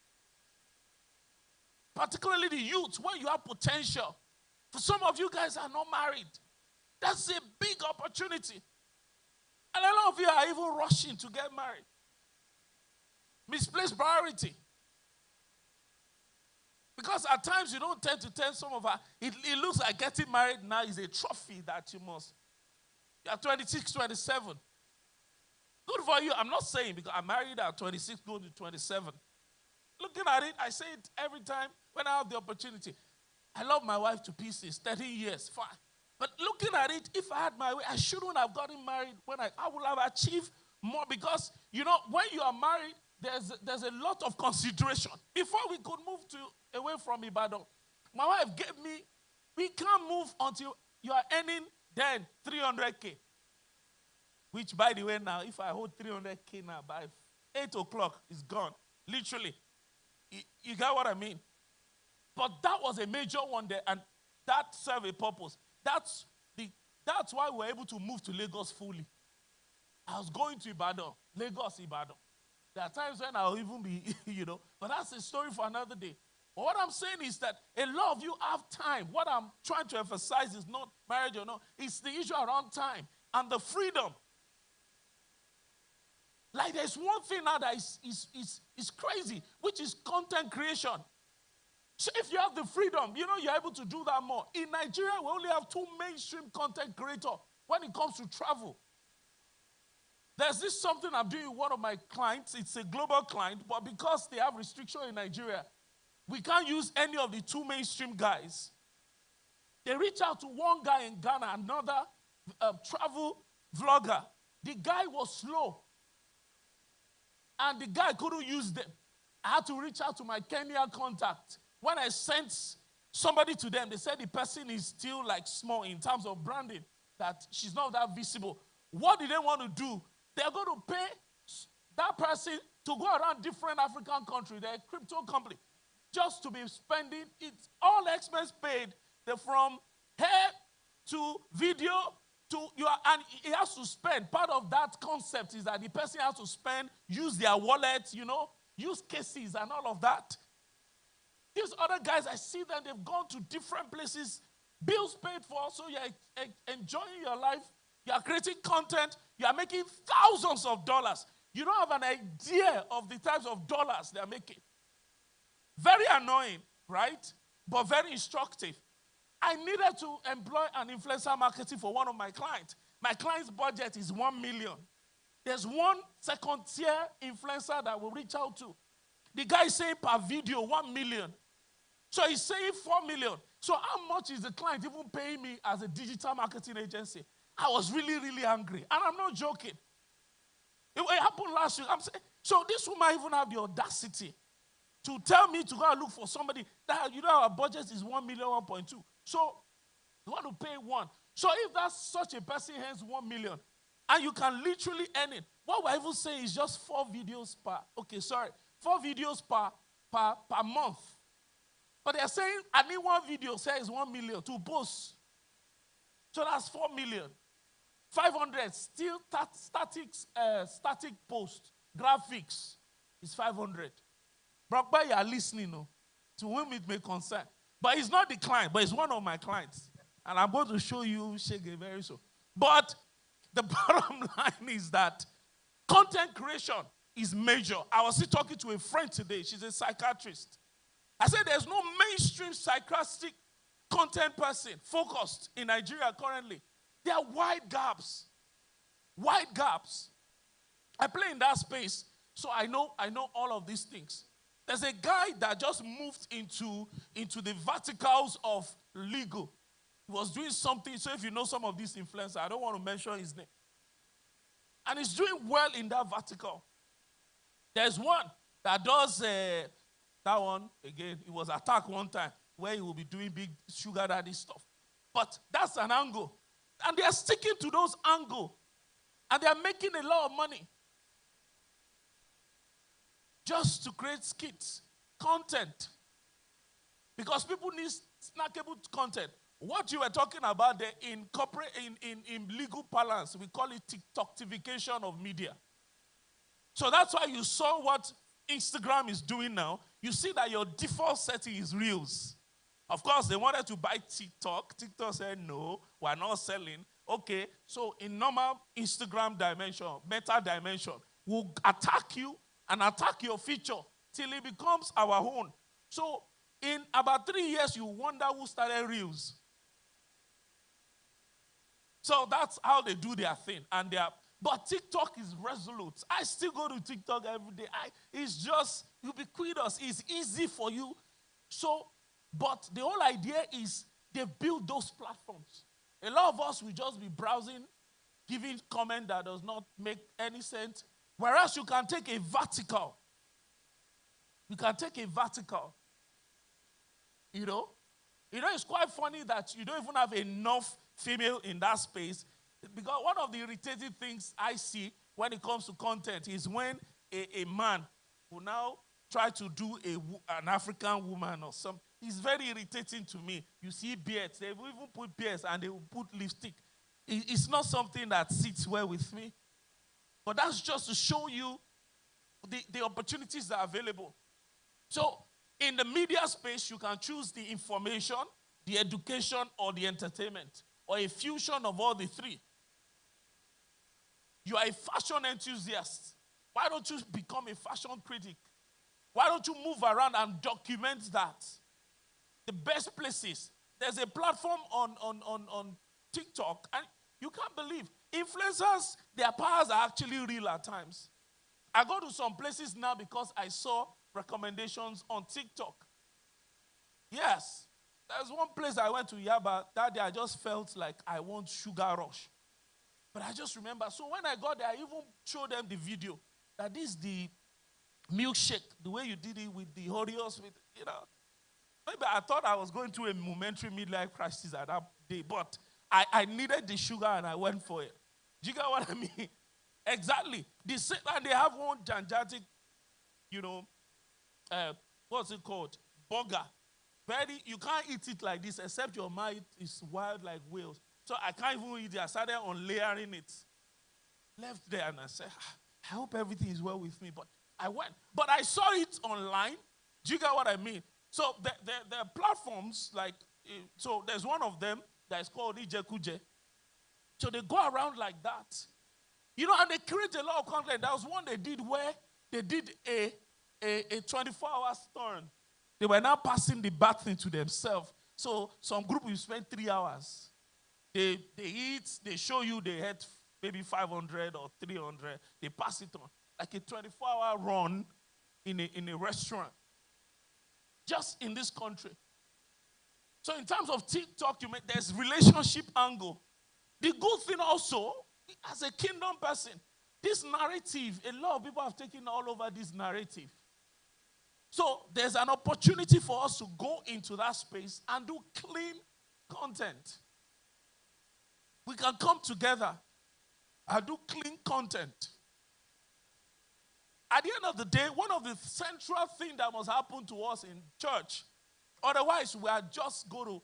Particularly the youth, when you have potential. For some of you guys are not married. That's a big opportunity. And a lot of you are even rushing to get married. Misplaced priority. Because at times you don't tend to tell some of us, it looks like getting married now is a trophy that you must. You are 26, 27. Good for you. I'm not saying because I'm married at 26, going to 27. Looking at it, I say it every time when I have the opportunity. I love my wife to pieces, 13 years, fine. But looking at it, if I had my way, I shouldn't have gotten married when I would have achieved more because, when you are married, there's a lot of consideration. Before we could move away from Ibadan, my wife gave me, we can't move until you are earning then 300K. Which, by the way, now, if I hold 300K now, by 8 o'clock, it's gone. Literally. You get what I mean? But that was a major one there, and that served a purpose. That's why we were able to move to Lagos fully. I was going to Ibadan, Lagos, Ibadan. There are times when I'll even be, but that's a story for another day. But what I'm saying is that a lot of you have time. What I'm trying to emphasize is not marriage or not. It's the issue around time and the freedom. Like there's one thing now that is crazy, which is content creation. So if you have the freedom, you're able to do that more. In Nigeria, we only have 2 mainstream content creators when it comes to travel. There's this something I'm doing with one of my clients. It's a global client, but because they have restriction in Nigeria, we can't use any of the 2 mainstream guys. They reach out to one guy in Ghana, another travel vlogger. The guy was slow, and the guy couldn't use them. I had to reach out to my Kenya contact. When I sent somebody to them, they said the person is still small in terms of branding, that she's not that visible. What did they want to do? They're going to pay that person to go around different African countries. They're a crypto company. Just to be spending it, all expense paid. They're from hair to video to and he has to spend. Part of that concept is that the person has to spend, use their wallet, use cases and all of that. These other guys, I see them, they've gone to different places, bills paid for, so you're enjoying your life, you are creating content, you are making thousands of dollars. You don't have an idea of the types of dollars they're making. Very annoying, right? But very instructive. I needed to employ an influencer marketing for one of my clients. My client's budget is 1 million. There's one second-tier influencer that will reach out to. The guy is saying per video 1 million. So he's saying 4 million. So how much is the client even paying me as a digital marketing agency? I was really, really angry. And I'm not joking. It happened last week. I'm saying, so this woman even have the audacity to tell me to go and look for somebody that, our budget is 1 million, 1.2. So you want to pay 1. So if that's such a person earns 1 million, and you can literally earn it, what we're even saying is just 4 videos 4 videos per month. But they're saying, I need 1 video, says 1 million to post. So that's 4 million. 500, still static post. Graphics is 500. Brockby, you are listening, to whom it may concern. But it's not the client, but it's one of my clients. And I'm going to show you Shege very soon. But the bottom line is that content creation is major. I was still talking to a friend today. She's a psychiatrist. I said there's no mainstream psychiatric content person focused in Nigeria currently. There are wide gaps. Wide gaps. I play in that space, so I know all of these things. There's a guy that just moved into the verticals of legal. He was doing something, so if you know some of these influencers, I don't want to mention his name. And he's doing well in that vertical. There's one that does, that one, again, it was attacked one time, where he will be doing big sugar daddy stuff. But that's an angle. And they are sticking to those angles. And they are making a lot of money. Just to create skits, content. Because people need snackable content. What you were talking about there in corporate, in legal parlance, we call it TikTokification of media. So that's why you saw what Instagram is doing now. You see that your default setting is Reels. Of course, they wanted to buy TikTok. TikTok said, no, we're not selling. Okay, so in normal Instagram dimension, meta dimension, we'll attack you and attack your feature till it becomes our own. So in about 3 years, you wonder who started Reels. So that's how they do their thing. But TikTok is resolute. I still go to TikTok every day. It's just ubiquitous. It's easy for you. So, but the whole idea is they build those platforms. A lot of us will just be browsing, giving comment that does not make any sense. Whereas you can take a vertical. You can take a vertical. You know, it's quite funny that you don't even have enough female in that space. Because one of the irritating things I see when it comes to content is when a man will now try to do an African woman or something. It's very irritating to me. You see beards. They will even put beards and they will put lipstick. It's not something that sits well with me. But that's just to show you the opportunities that are available. So in the media space, you can choose the information, the education, or the entertainment, or a fusion of all the three. You are a fashion enthusiast. Why don't you become a fashion critic? Why don't you move around and document that? The best places. There's a platform on TikTok, and you can't believe influencers, their powers are actually real at times. I go to some places now because I saw recommendations on TikTok. Yes. There's one place I went to, Yaba, that day I just felt like I want sugar rush. But I just remember, so when I got there, I even showed them the video, that this is the milkshake, the way you did it with the Oreos, with, Maybe I thought I was going through a momentary midlife crisis at that day, but I needed the sugar and I went for it. Do you get what I mean? Exactly. And they have one gigantic, what's it called? Burger. You can't eat it like this except your mind is wild like whales. So I can't even eat it. I started on layering it. Left there and I said, I hope everything is well with me. But I went. But I saw it online. Do you get what I mean? So there are platforms like, so there's one of them that is called Ijekuje. So they go around like that. And they create a lot of content. There was one they did where they did a 24-hour turn. They were now passing the baton to themselves. So some group will spend 3 hours. They eat, they show you they had maybe 500 or 300. They pass it on. Like a 24-hour run in a restaurant. Just in this country. So in terms of TikTok, there's relationship angle. The good thing also, as a kingdom person, this narrative, a lot of people have taken all over this narrative. So there's an opportunity for us to go into that space and do clean content. We can come together and do clean content. At the end of the day, one of the central things that must happen to us in church, otherwise we are just going to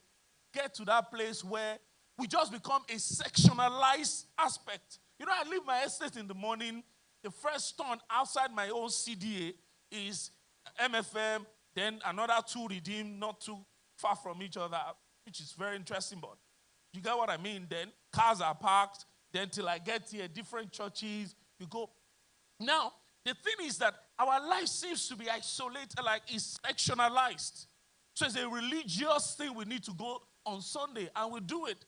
get to that place where we just become a sectionalized aspect. I leave my estate in the morning. The first turn outside my own CDA is MFM, then another 2 redeem, not too far from each other, which is very interesting, but you get what I mean then? Cars are parked, Then till I get here, different churches, you go. Now, the thing is that our life seems to be isolated, like it's sectionalized. So it's a religious thing we need to go on Sunday, and we do it.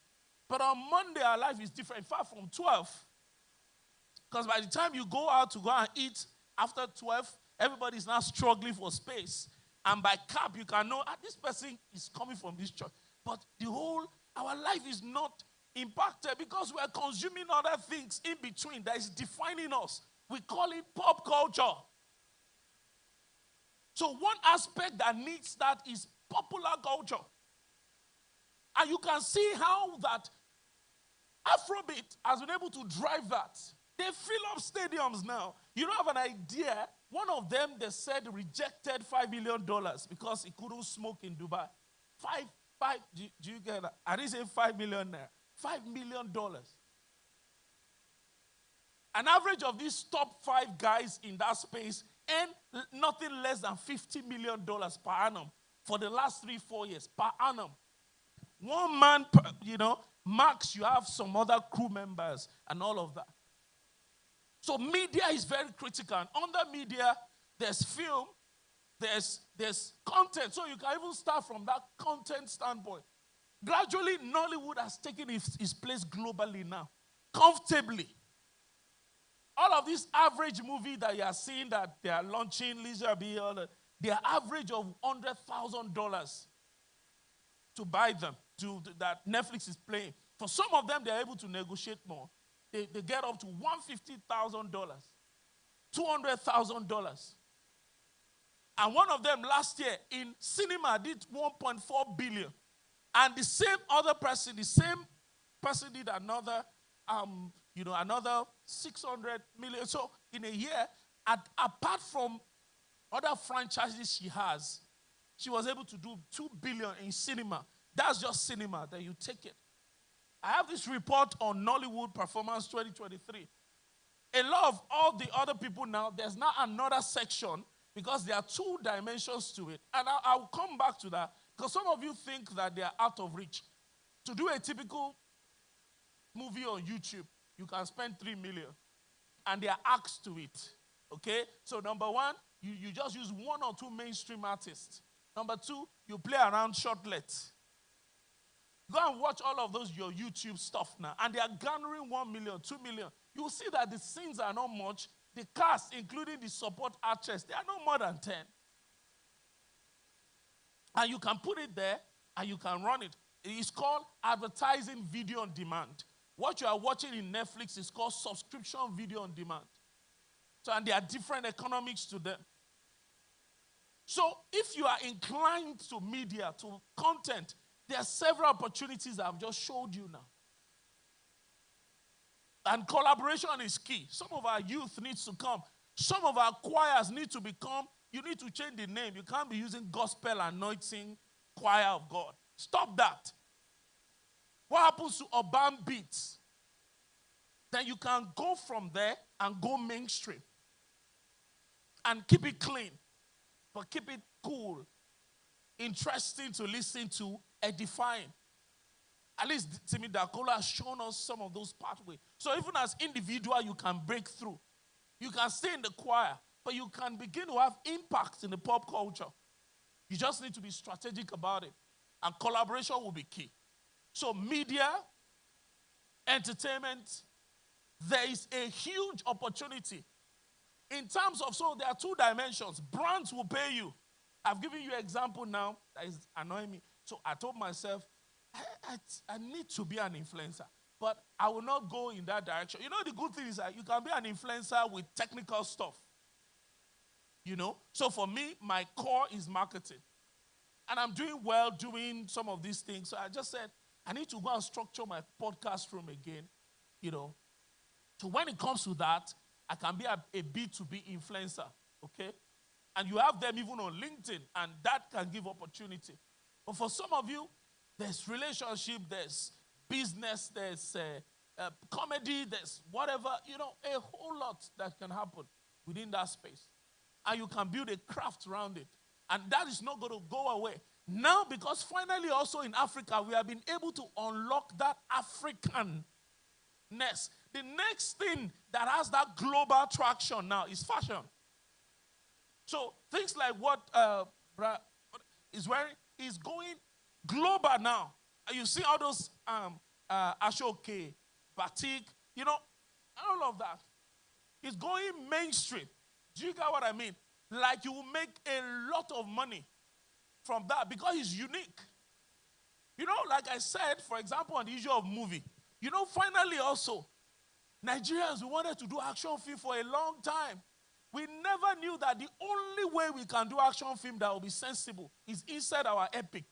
But on Monday, our life is different. In fact, from 12. Because by the time you go out to go and eat after 12, everybody's now struggling for space. And by cap, you can know, this person is coming from this church. But our life is not impacted because we are consuming other things in between that is defining us. We call it pop culture. So one aspect that needs that is popular culture. And you can see how that Afrobeat has been able to drive that. They fill up stadiums now. You don't have an idea. One of them, they said, rejected $5 million because he couldn't smoke in Dubai. Do you get that? I didn't say 5 million there. $5 million. An average of these top 5 guys in that space earn nothing less than $50 million per annum for the last 3-4 years, per annum. One man, max, you have some other crew members and all of that. So media is very critical. And under media, there's film, there's content. So you can even start from that content standpoint. Gradually, Nollywood has taken its place globally now, comfortably. All of these average movies that you are seeing that they are launching, Lizard B, they are average of $100,000 to buy them, that Netflix is playing. For some of them, they are able to negotiate more. They get up to $150,000, $200,000. And one of them last year in cinema did $1.4 billion. And the same person did another, another 600 million. So in a year, apart from other franchises she was able to do $2 billion in cinema. That's just cinema, that you take it. I have this report on Nollywood Performance 2023. A lot of all the other people now, there's now another section because there are 2 dimensions to it. And I'll come back to that because some of you think that they are out of reach. To do a typical movie on YouTube, you can spend $3 million. And there are acts to it. Okay? So number 1, you just use 1 or 2 mainstream artists. Number 2, you play around shortlets. Go and watch all of those, your YouTube stuff now. And they are garnering 1 million, 2 million. You will see that the scenes are not much. The cast, including the support actors, they are no more than 10. And you can put it there and you can run it. It's called advertising video on demand. What you are watching in Netflix is called subscription video on demand. So, and there are different economics to them. So if you are inclined to media, to content, there are several opportunities I've just showed you now. And collaboration is key. Some of our youth needs to come. Some of our choirs need to become, you need to change the name. You can't be using gospel anointing choir of God. Stop that. What happens to urban beats? Then you can go from there and go mainstream. And keep it clean. But keep it cool. Interesting to listen to, edifying. At least Timi Dakola has shown us some of those pathways. So even as individual, you can break through. You can stay in the choir, but you can begin to have impact in the pop culture. You just need to be strategic about it. And collaboration will be key. So media, entertainment, there is a huge opportunity. In terms of, so there are 2 dimensions. Brands will pay you. I've given you an example now that is annoying me. So I told myself, I need to be an influencer. But I will not go in that direction. You know, the good thing is that you can be an influencer with technical stuff. You know? So for me, my core is marketing. And I'm doing well doing some of these things. So I just said, I need to go and structure my podcast room again. You know? So when it comes to that, I can be a B2B influencer. Okay? And you have them even on LinkedIn. And that can give opportunity. But for some of you, there's relationship, there's business, there's comedy, there's whatever, you know, a whole lot that can happen within that space. And you can build a craft around it. And that is not going to go away. Now, because finally also in Africa, we have been able to unlock that African The next thing that has that global traction now is fashion. So things like what is wearing is going global now. You see all those Ashoke, batik, all of that. It's going mainstream. Do you get what I mean? Like you will make a lot of money from that because it's unique. Like I said, for example, on the issue of movie, finally also, Nigerians, we wanted to do action film for a long time. We never knew that the only way we can do action film that will be sensible is inside our epic.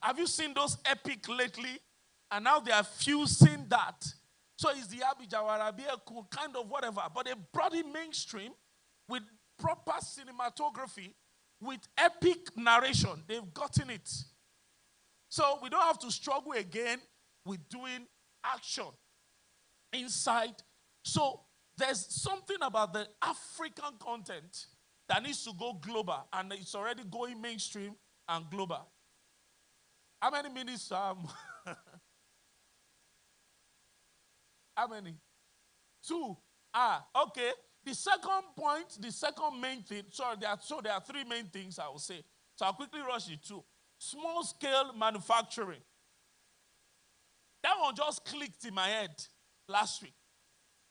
Have you seen those epic lately? And now they are fusing that. So it's the Abijawara, kind of whatever. But they brought it mainstream with proper cinematography, with epic narration. They've gotten it. So we don't have to struggle again with doing action inside. So there's something about the African content that needs to go global, and it's already going mainstream and global. How many minutes? How many? 2. Okay. The second point, the second main thing, there are 3 main things I will say. So I'll quickly rush it too. Small scale manufacturing. That one just clicked in my head last week.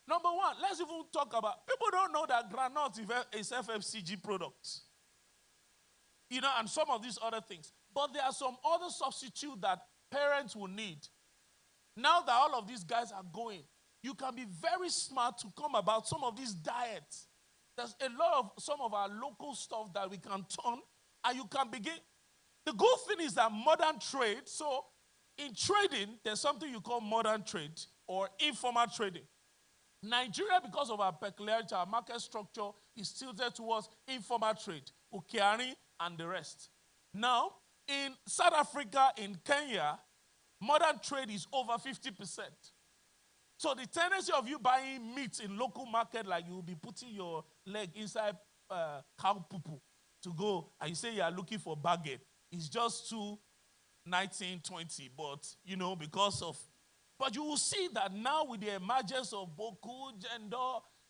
Number 1, let's even talk about, people don't know that granite is FFCG products. And some of these other things. But there are some other substitutes that parents will need. Now that all of these guys are going, you can be very smart to come about some of these diets. There's a lot of some of our local stuff that we can turn, and you can begin. The good thing is that modern trade, so in trading, there's something you call modern trade or informal trading. Nigeria, because of our peculiarity, our market structure is tilted towards informal trade, Ukiari and the rest. Now, in South Africa, in Kenya, modern trade is over 50%. So the tendency of you buying meat in local market, like you will be putting your leg inside cow poo to go, and you say you are looking for bargain, it's just 2.1920. But because of, but you will see that now with the emergence of Boku, gender,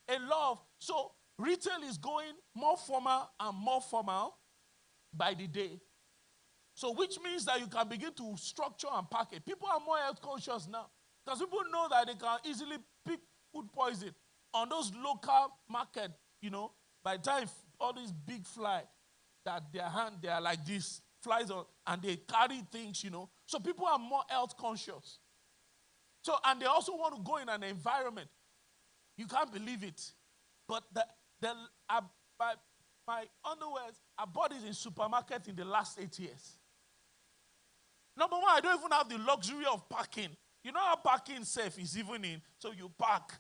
a lot of, so retail is going more formal and more formal by the day. So which means that you can begin to structure and package. People are more health conscious now. Because people know that they can easily pick food poison on those local market, by the time all these big fly that their hand, they are like this, flies on, and they carry things, So people are more health conscious. So, and they also want to go in an environment. You can't believe it. But my underwears, I bought it in supermarket in the last 8 years. Number 1, I don't even have the luxury of parking. You know how parking safe is even in, so you park.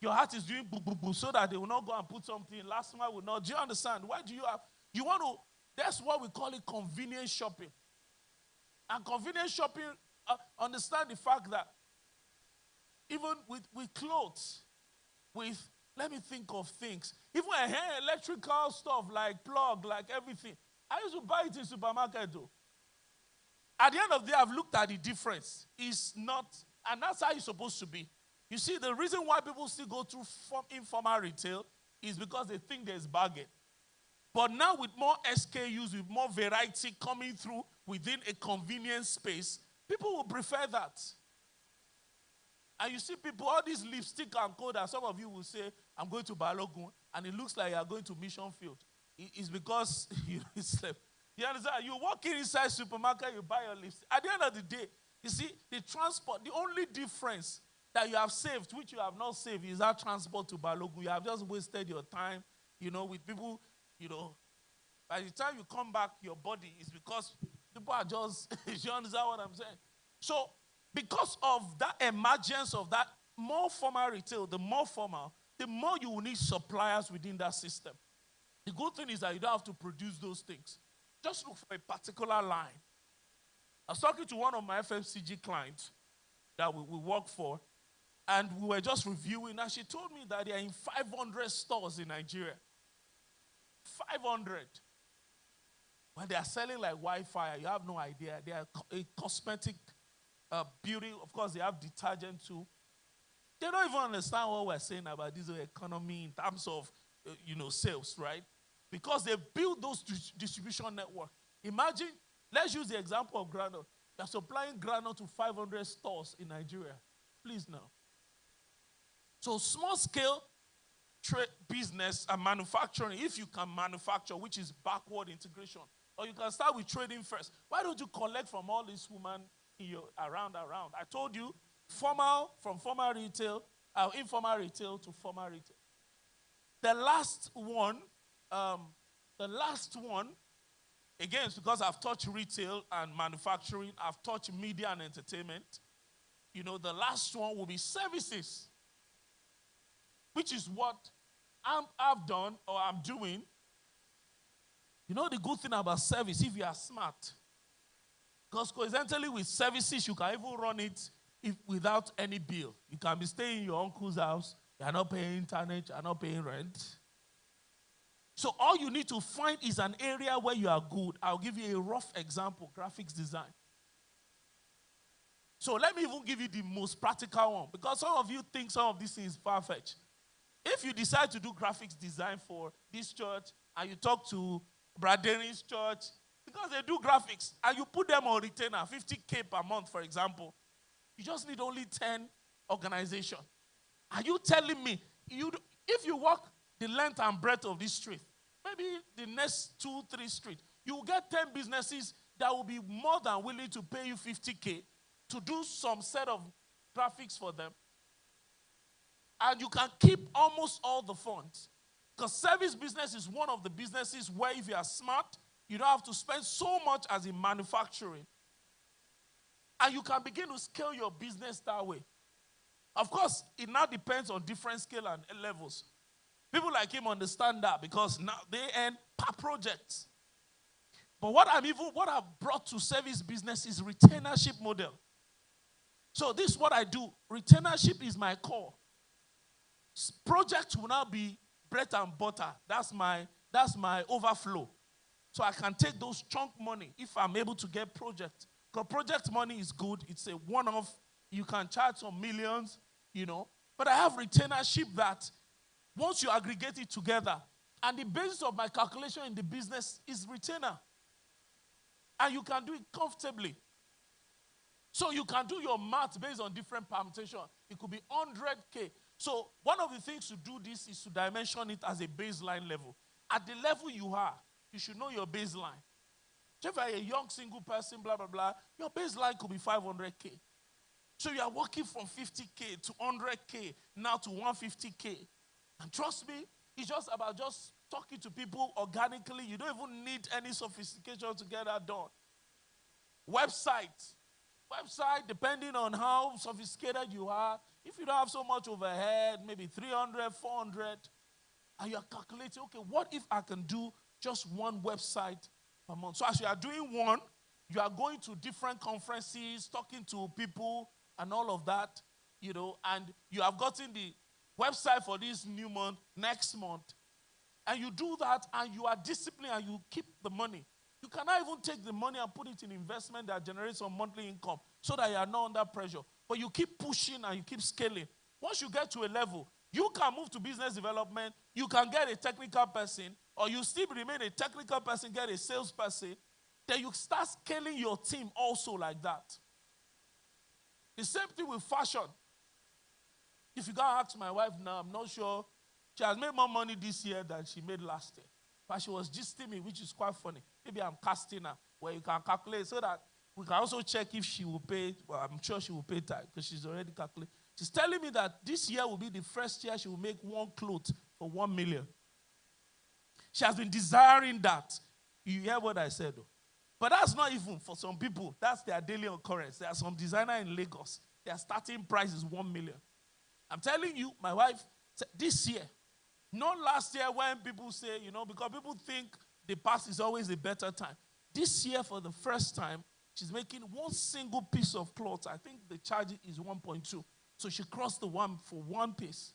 Your heart is doing boo, boo, boo, so that they will not go and put something. Last one will not. Do you understand? Why do you have, you want to, that's what we call it convenience shopping. And convenience shopping, understand the fact that even with clothes, let me think of things. Even electrical stuff like plug, like everything. I used to buy it in supermarket though. At the end of the day, I've looked at the difference. It's not, and that's how it's supposed to be. You see, the reason why people still go through informal retail is because they think there's bargain. But now with more SKUs, with more variety coming through within a convenience space, people will prefer that. And you see people, all these lipstick and code, and some of you will say, I'm going to Balogun, and it looks like you are going to Mission Field. It's because you slept. You understand? You walk inside supermarket, you buy your lipstick. At the end of the day, you see, the transport, the only difference that you have saved, which you have not saved, is that transport to Balogun. You have just wasted your time, with people, by the time you come back, your body is because people are just, you understand what I'm saying? So, because of that emergence of that more formal retail, the more formal, the more you will need suppliers within that system. The good thing is that you don't have to produce those things. Just look for a particular line. I was talking to one of my FFCG clients that we work for, and we were just reviewing, and she told me that they are in 500 stores in Nigeria. 500. When they are selling like Wi-Fi, you have no idea. They are a cosmetic beauty. Of course, they have detergent too. They don't even understand what we're saying about this economy in terms of, sales, right? Because they build those distribution network. Imagine, let's use the example of Grano. They're supplying Grano to 500 stores in Nigeria. Please now. So small scale trade business and manufacturing, if you can manufacture, which is backward integration, or you can start with trading first. Why don't you collect from all these women around? I told you, from formal retail, informal retail to formal retail. The last one, again, it's because I've touched retail and manufacturing, I've touched media and entertainment. The last one will be services, which is what I've done or I'm doing. The good thing about service, if you are smart, because coincidentally with services, you can even run it without any bill. You can be staying in your uncle's house, you are not paying internet, you are not paying rent. So all you need to find is an area where you are good. I'll give you a rough example, graphics design. So let me even give you the most practical one, because some of you think some of this is far-fetched. If you decide to do graphics design for this church, and you talk to Brad Denny's church, because they do graphics, and you put them on retainer, 50K per month, for example, you just need only 10 organizations. Are you telling me, if you walk the length and breadth of this street, maybe the next 2-3 streets, you will get 10 businesses that will be more than willing to pay you 50K to do some set of graphics for them. And you can keep almost all the funds. Because service business is one of the businesses where if you are smart, you don't have to spend so much as in manufacturing. And you can begin to scale your business that way. Of course, it now depends on different scale and levels. People like him understand that because now they earn per project. But what I've brought to service business is retainership model. So this is what I do. Retainership is my core. Project will now be bread and butter. That's my overflow. So I can take those chunk money if I'm able to get project. Because project money is good. It's a one-off. You can charge some millions, But I have retainership that once you aggregate it together, and the basis of my calculation in the business is retainer. And you can do it comfortably. So you can do your math based on different permutations. It could be 100K. So one of the things to do this is to dimension it as a baseline level. At the level you are, you should know your baseline. So if you're a young single person, blah, blah, blah, your baseline could be 500K. So you are working from 50K to 100K, now to 150K. And trust me, it's just about just talking to people organically. You don't even need any sophistication to get that done. Website, depending on how sophisticated you are, if you don't have so much overhead, maybe 300, 400, and you're calculating, okay, what if I can do just one website per month? So as you are doing one, you are going to different conferences, talking to people and all of that, and you have gotten the website for this new month, next month, and you do that and you are disciplined and you keep the money. You cannot even take the money and put it in investment that generates some monthly income so that you are not under pressure. But you keep pushing and you keep scaling. Once you get to a level, you can move to business development, you can get a technical person, or you still remain a technical person, get a salesperson, then you start scaling your team also like that. The same thing with fashion. If you go ask my wife now, I'm not sure. She has made more money this year than she made last year. But she was gisting me, which is quite funny. Maybe I'm casting her, where you can calculate so that we can also check if she will pay. Well, I'm sure she will pay time because she's already calculated. She's telling me that this year will be the first year she will make one cloth for 1 million. She has been desiring that. You hear what I said, though? But that's not even for some people. That's their daily occurrence. There are some designers in Lagos. Their starting price is 1 million. I'm telling you, my wife said this year, not last year when people say, because people think the past is always a better time. This year, for the first time, she's making one single piece of cloth. I think the charge is 1.2. So she crossed the one for one piece.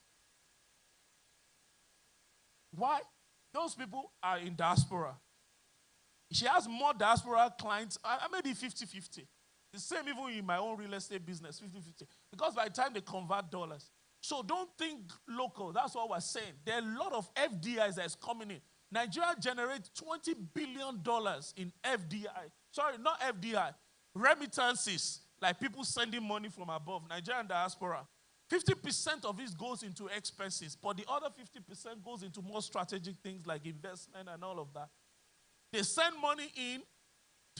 Why? Those people are in diaspora. She has more diaspora clients, maybe 50-50. The same even in my own real estate business, 50-50. Because by the time they convert dollars, So don't think local. That's what we're saying. There are a lot of FDIs that's coming in. Nigeria generates $20 billion in FDI. Sorry, not FDI. Remittances, like people sending money from above. Nigerian diaspora. 50% of it goes into expenses, but the other 50% goes into more strategic things like investment and all of that. They send money in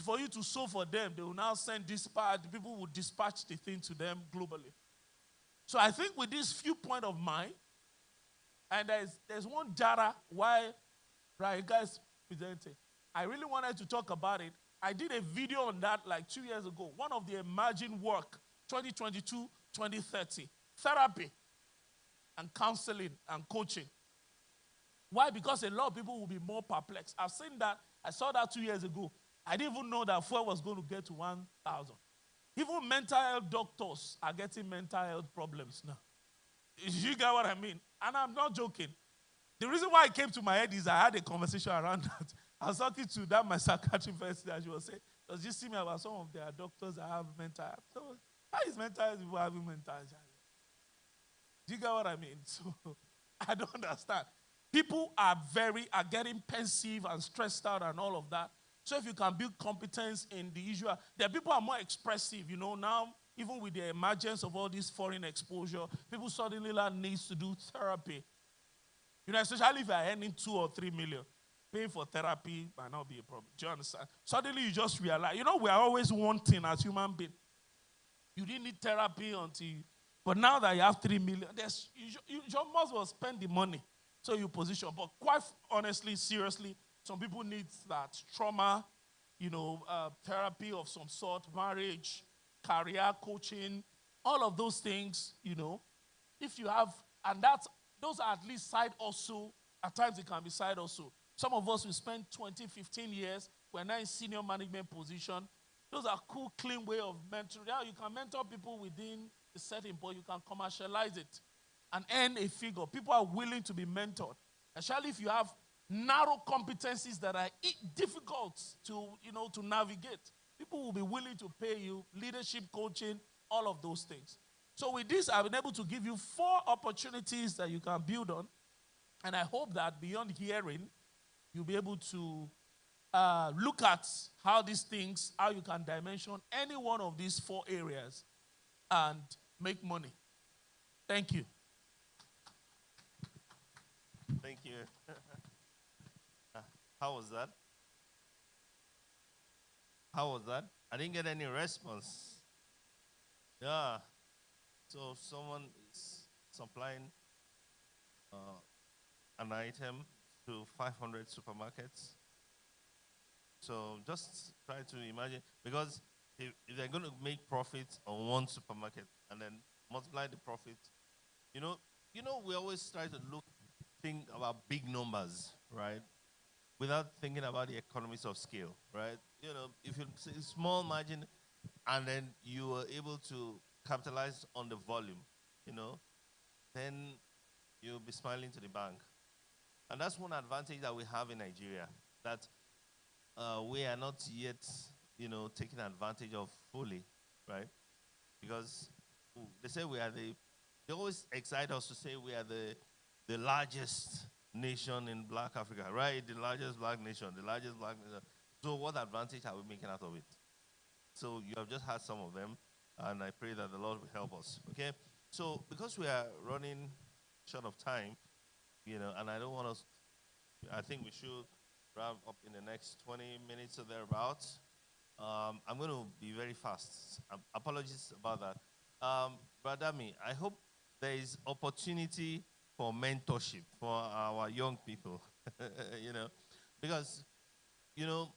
for you to sow for them. They will now send dispatch. People will dispatch the thing to them globally. So I think with this few point of mine, and there's one data why right guys presenting. I really wanted to talk about it. I did a video on that like 2 years ago. One of the emerging work, 2022-2030, therapy and counseling and coaching. Why? Because a lot of people will be more perplexed. I've seen that. I saw that 2 years ago. I didn't even know that fuel was going to get to 1,000. Even mental health doctors are getting mental health problems now. You get what I mean? And I'm not joking. The reason why it came to my head is I had a conversation around that. I was talking to that my psychiatrist first that she was saying, does you see me about some of their doctors that have mental health? So, how is mental health people having mental health? Do you get what I mean? So I don't understand. People are getting pensive and stressed out and all of that. So if you can build competence in the usual, the people are more expressive, now, even with the emergence of all this foreign exposure, people suddenly need to do therapy. Especially if you're earning 2 or 3 million, paying for therapy might not be a problem. Do you understand? Suddenly you just realize, we are always wanting as human beings. You didn't need therapy but now that you have 3 million, you must well spend the money so you position. But quite honestly, seriously, some people need that trauma, therapy of some sort, marriage, career coaching, all of those things, if you have, and those are at least side also. At times it can be side also. Some of us will spend 20, 15 years. We're now in senior management position. Those are cool, clean way of mentoring. Yeah, you can mentor people within the setting, but you can commercialize it and earn a figure. People are willing to be mentored, especially if you have narrow competencies that are difficult to navigate. People will be willing to pay you, leadership coaching, all of those things. So with this, I've been able to give you 4 opportunities that you can build on. And I hope that beyond hearing, you'll be able to look at how you can dimension any one of these 4 areas and make money. Thank you. Thank you. How was that? How was that? I didn't get any response. Yeah. So someone is supplying an item to 500 supermarkets. So just try to imagine, because if they're going to make profit on one supermarket and then multiply the profit, we always try to think about big numbers, right? Without thinking about the economies of scale, right? If you say small margin and then you are able to capitalize on the volume, then you'll be smiling to the bank. And that's one advantage that we have in Nigeria, that we are not yet, taking advantage of fully, right? Because they say they always excite us to say we are the largest nation in Black Africa, right? The largest black nation. So what advantage are we making out of it? So you have just had some of them, and I pray that the Lord will help us, okay? So because we are running short of time, and I don't want us, I think we should wrap up in the next 20 minutes or thereabouts. I'm going to be very fast. Apologies about that. Brother Dami, I hope there is opportunity for mentorship for our young people, because,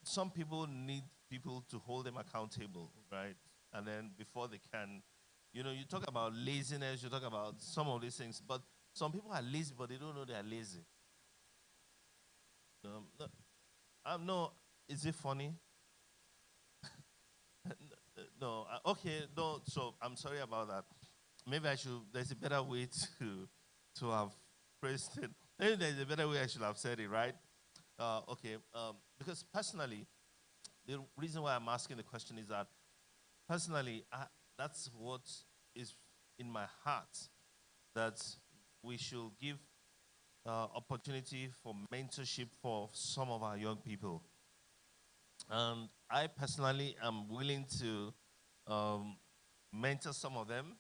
some people need people to hold them accountable, right? And then before they can, you talk about laziness, you talk about some of these things, but some people are lazy, but they don't know they are lazy. No, is it funny? No, okay, no, so I'm sorry about that. Maybe there's a better way to have phrased it. Maybe there's a better way I should have said it, right? Okay, because personally, the reason why I'm asking the question is that personally, that's what is in my heart. that we should give opportunity for mentorship for some of our young people. And I personally am willing to mentor some of them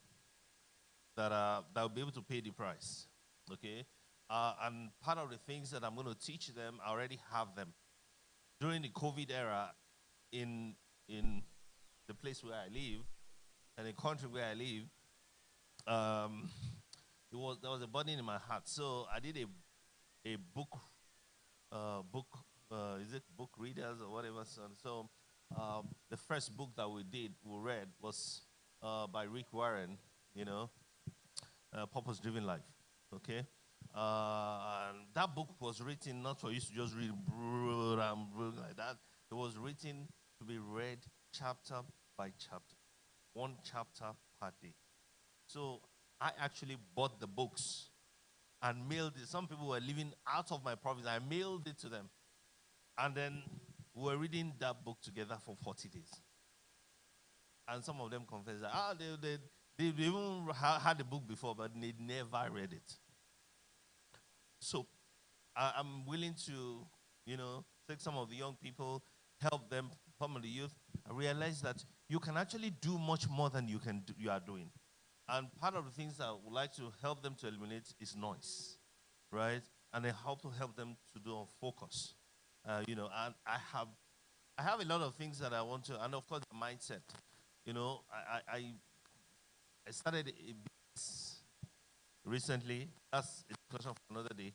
that will be able to pay the price. Okay? And part of the things that I'm going to teach them, I already have them. During the COVID era, in the place where I live, and the country where I live, there was a burden in my heart. So I did a book, is it book readers or whatever? So the first book that we read was by Rick Warren, Purpose Driven Life. Okay? And that book was written not for you to just read like that. It was written to be read chapter by chapter, one chapter per day. So I actually bought the books and mailed it. Some people were living out of my province. I mailed it to them. And then we were reading that book together for 40 days. And some of them confessed that they even had the book before, but they never read it. So I'm willing to, take some of the young people, help them, some of the youth, and realize that you can actually do much more than you are doing. And part of the things that I would like to help them to eliminate is noise, right? And I help them to do on focus, and I have a lot of things that I want to, and of course the mindset. I started a business recently. That's a discussion for another day,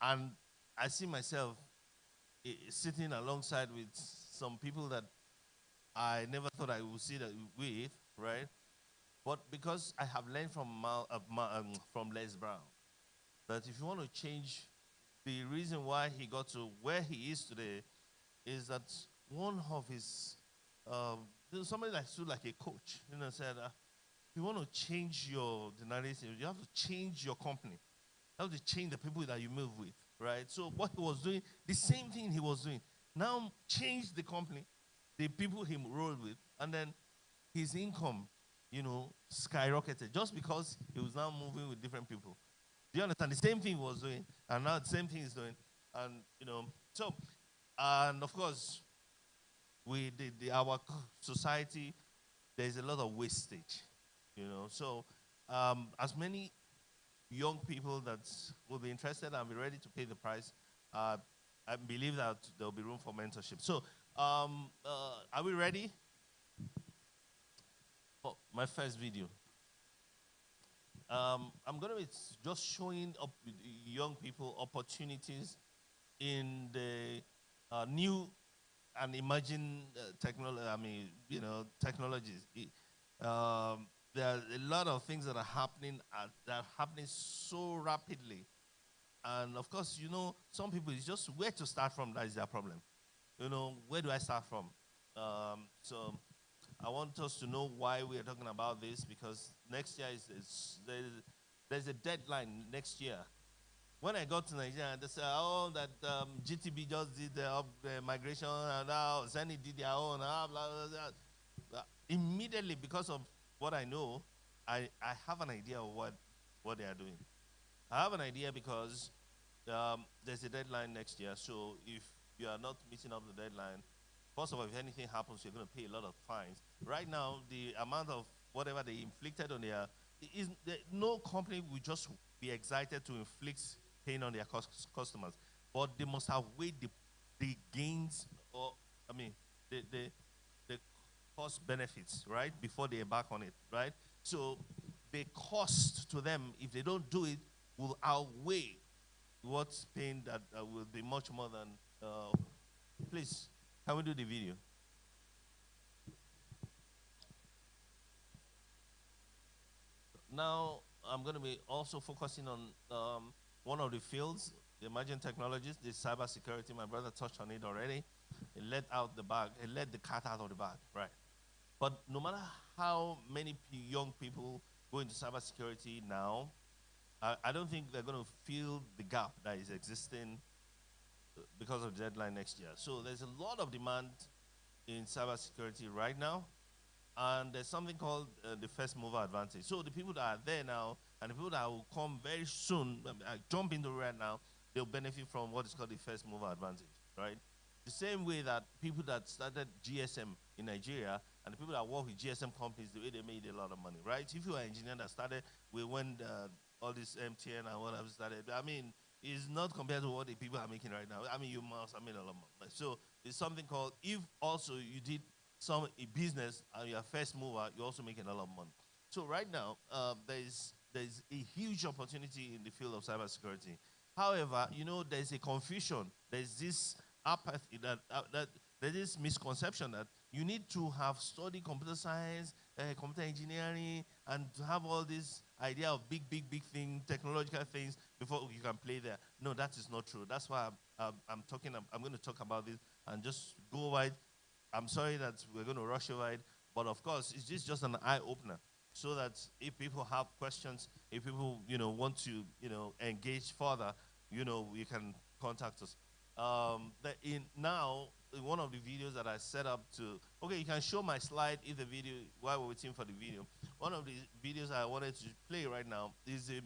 and I see myself sitting alongside with some people that I never thought I would see that with, right? But because I have learned from Les Brown that if you want to change, the reason why he got to where he is today is that one of his, somebody that stood like a coach, said, if you want to change the narrative, you have to change your company. You have to change the people that you move with, right? So what he was doing, the same thing he was doing. Now change the company, the people he rolled with, and then his income skyrocketed just because he was now moving with different people. Do you understand? The same thing he was doing, and now the same thing he's doing. And, so, and of course, our society, there's a lot of wastage, So, as many young people that will be interested and be ready to pay the price, I believe that there will be room for mentorship. So, are we ready? Oh, my first video. I'm going to be just showing up with young people opportunities in the new and emerging technologies. There are a lot of things that are happening so rapidly. And of course, some people, it's just where to start from, that is their problem. Where do I start from? So I want us to know why we are talking about this, because next year there's a deadline next year. When I got to Nigeria, they said, that GTB just did the migration, and now Zenith did their own, blah, blah, blah. Immediately, because of what I know, I have an idea of what they are doing. I have an idea because there's a deadline next year, so if you are not meeting up the deadline, first of all, if anything happens, you're going to pay a lot of fines. Right now, the amount of whatever they inflicted on no company will just be excited to inflict pain on their customers. But they must have weighed the gains, the cost benefits, right, before they embark on it, right? So the cost to them, if they don't do it, will outweigh what's pain that will be much more than, please. Can we do the video? Now, I'm going to be also focusing on one of the fields, the emerging technologies, the cybersecurity. My brother touched on it already. He let the cat out of the bag, right? But no matter how many young people go into cybersecurity now, I don't think they're going to fill the gap that is existing because of the deadline next year. So there's a lot of demand in cybersecurity right now, and there's something called the first mover advantage. So the people that are there now And the people that will come very soon, jump into it right now, they'll benefit from what is called the first mover advantage, right? The same way that people that started GSM in Nigeria and the people that work with GSM companies, the way they made a lot of money, right? If you are an engineer that started when all this MTN and what have started, I mean, it's not compared to what the people are making right now. I mean, you must have made a lot of money. So it's something called, if also you did a business and you're a first mover, you're also making a lot of money. So right now, there's a huge opportunity in the field of cybersecurity. However, you know, there's a confusion. There's this apathy that there's this misconception that you need to have studied computer science, computer engineering, and to have all this idea of big things, technological things before you can play there. No, that is not true. That's why I'm going to talk about this and just go over it. I'm sorry that we're going to rush over it, but of course, it's just an eye opener. So that if people have questions, if people, you know, want to, you know, engage further, you know, you can contact us. Now, one of the videos that I set up to, okay, you can show my slide in the video while we're waiting for the video. One of the videos I wanted to play right now is the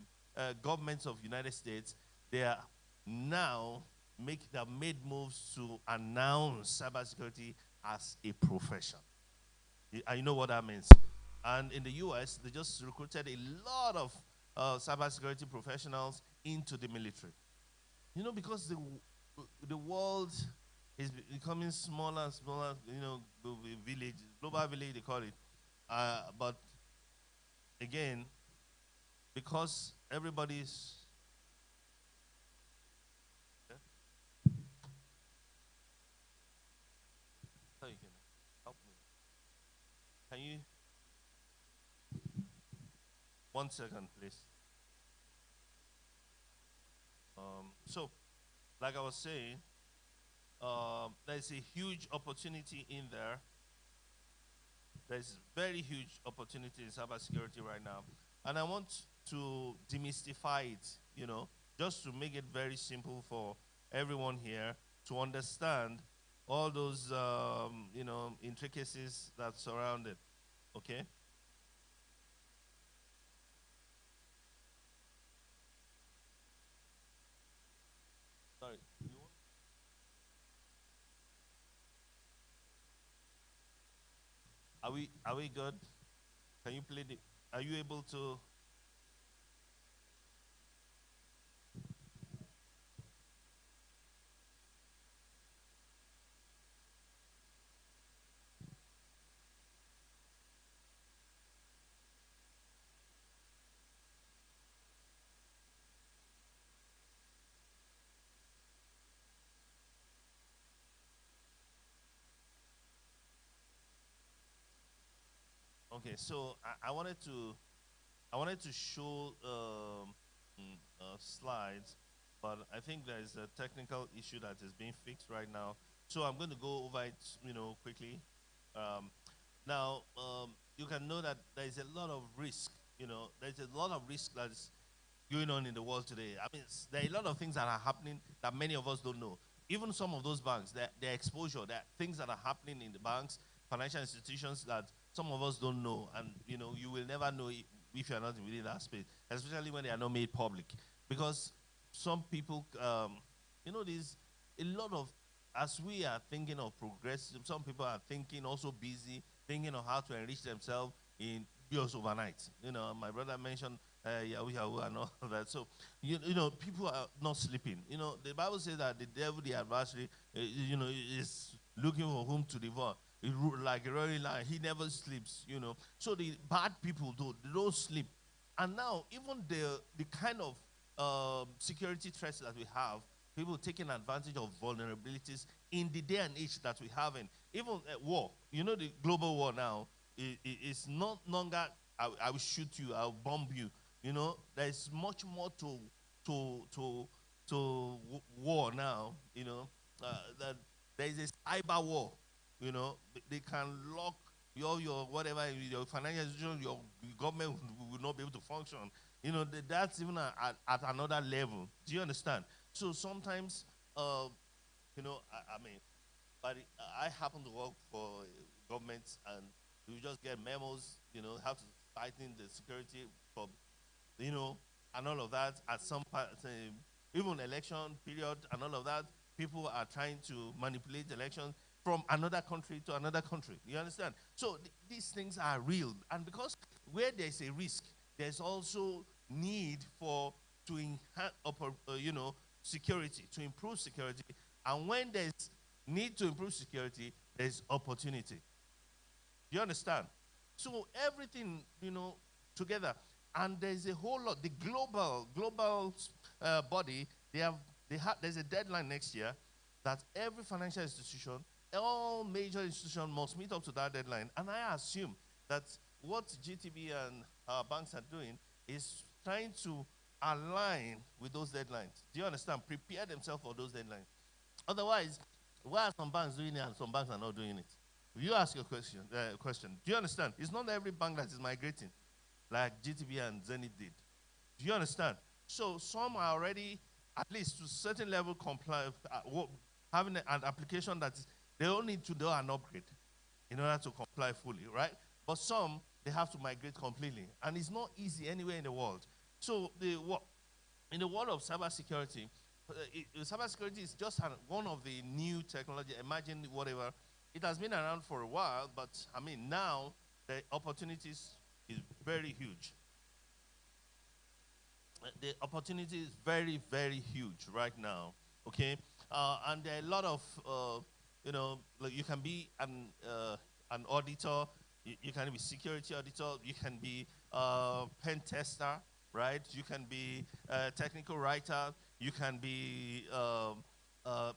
government of United States. They are now made moves to announce cybersecurity as a profession. You know what that means. And in the US, they just recruited a lot of cybersecurity professionals into the military. You know, because the world is becoming smaller and smaller, you know, village, global village, they call it. But again, because everybody's... How you can help me? Can you... 1 second, please. So, like I was saying, there's a huge opportunity in there. There's very huge opportunity in cybersecurity right now. And I want to demystify it, you know, just to make it very simple for everyone here to understand all those, you know, intricacies that surround it, okay? Sorry. Are we good? Can you play the... Are you able to... Okay, so I wanted to show slides, but I think there is a technical issue that is being fixed right now. So I'm going to go over it, you know, quickly. Now, you can know that there is a lot of risk. You know, there's a lot of risk that's going on in the world today. I mean, there are a lot of things that are happening that many of us don't know. Even some of those banks, their exposure, there are things that are happening in the banks, financial institutions that some of us don't know. And, you know, you will never know if you're not within that space, especially when they are not made public. Because some people, you know, there's a lot of, as we are thinking of progress, some people are thinking also busy, thinking of how to enrich themselves in just overnight. You know, my brother mentioned Yahoo Yahoo and all that. So, you know, people are not sleeping. You know, the Bible says that the devil, the adversary, you know, is looking for whom to devour. Like a roaring lion, he never sleeps, you know. So the bad people they don't sleep. And now, even the kind of security threats that we have, people taking advantage of vulnerabilities in the day and age that we have in. Even war, you know, the global war now, it's not longer, I will shoot you, I'll bomb you. You know, there's much more to war now, you know, that there is a cyber war, you know. They can lock your whatever, your financial institution, your government will not be able to function. You know, that's even at another level. Do you understand? So sometimes, you know, I mean, but I happen to work for government, and you just get memos, you know, how to tighten the security for you know, and all of that. At some part, even election period and all of that, people are trying to manipulate elections from another country to another country. You understand? So these things are real, and because where there's a risk, there's also need for to enhance, you know, security, to improve security, and when there's need to improve security, there's opportunity. Do you understand? So everything, you know, together, and there's a whole lot. The global body, there's a deadline next year that every financial institution, all major institutions must meet up to that deadline. And I assume that what GTB and our banks are doing is trying to align with those deadlines. Do you understand? Prepare themselves for those deadlines. Otherwise, why are some banks doing it and some banks are not doing it? You ask your question. Do you understand? It's not every bank that is migrating, like GTB and Zenith did. Do you understand? So some are already, at least to a certain level, having an application that is, they don't need to do an upgrade in order to comply fully, right? But some, they have to migrate completely. And it's not easy anywhere in the world. So in the world of cybersecurity, cybersecurity is just one of the new technology, emerging whatever. It has been around for a while, but I mean, now the opportunities is very huge. The opportunity is very, very huge right now, okay? And there are a lot of, you know, like you can be an auditor, you can be security auditor, you can be pen tester, right? You can be a technical writer, you can be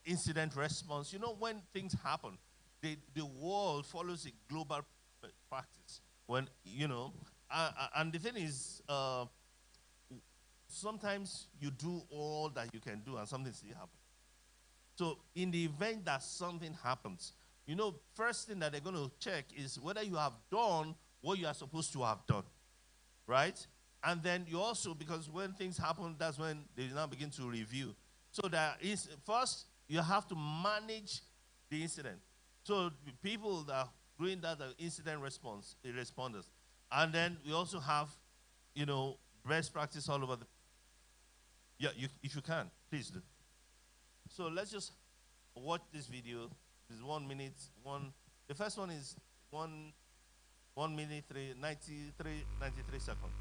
incident response. You know, when things happen, the world follows a global practice. When, you know, and the thing is, sometimes you do all that you can do and something still happens. So in the event that something happens, you know, first thing that they're going to check is whether you have done what you are supposed to have done, right? And then you also, because when things happen, that's when they now begin to review. So that is, first, you have to manage the incident. So the people that are doing that are incident response, the responders. And then we also have, you know, best practice all over the. Yeah, if you can, please do. So let's just watch this video. It's 1 minute. The first one is 1 minute 93 seconds.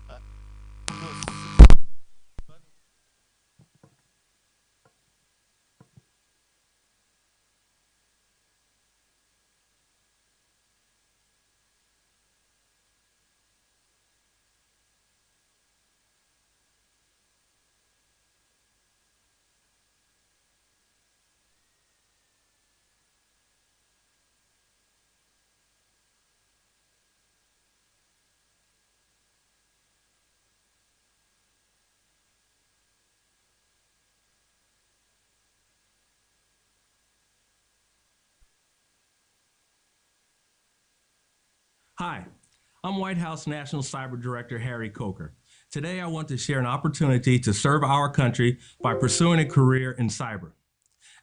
Hi, I'm White House National Cyber Director Harry Coker. Today, I want to share an opportunity to serve our country by pursuing a career in cyber.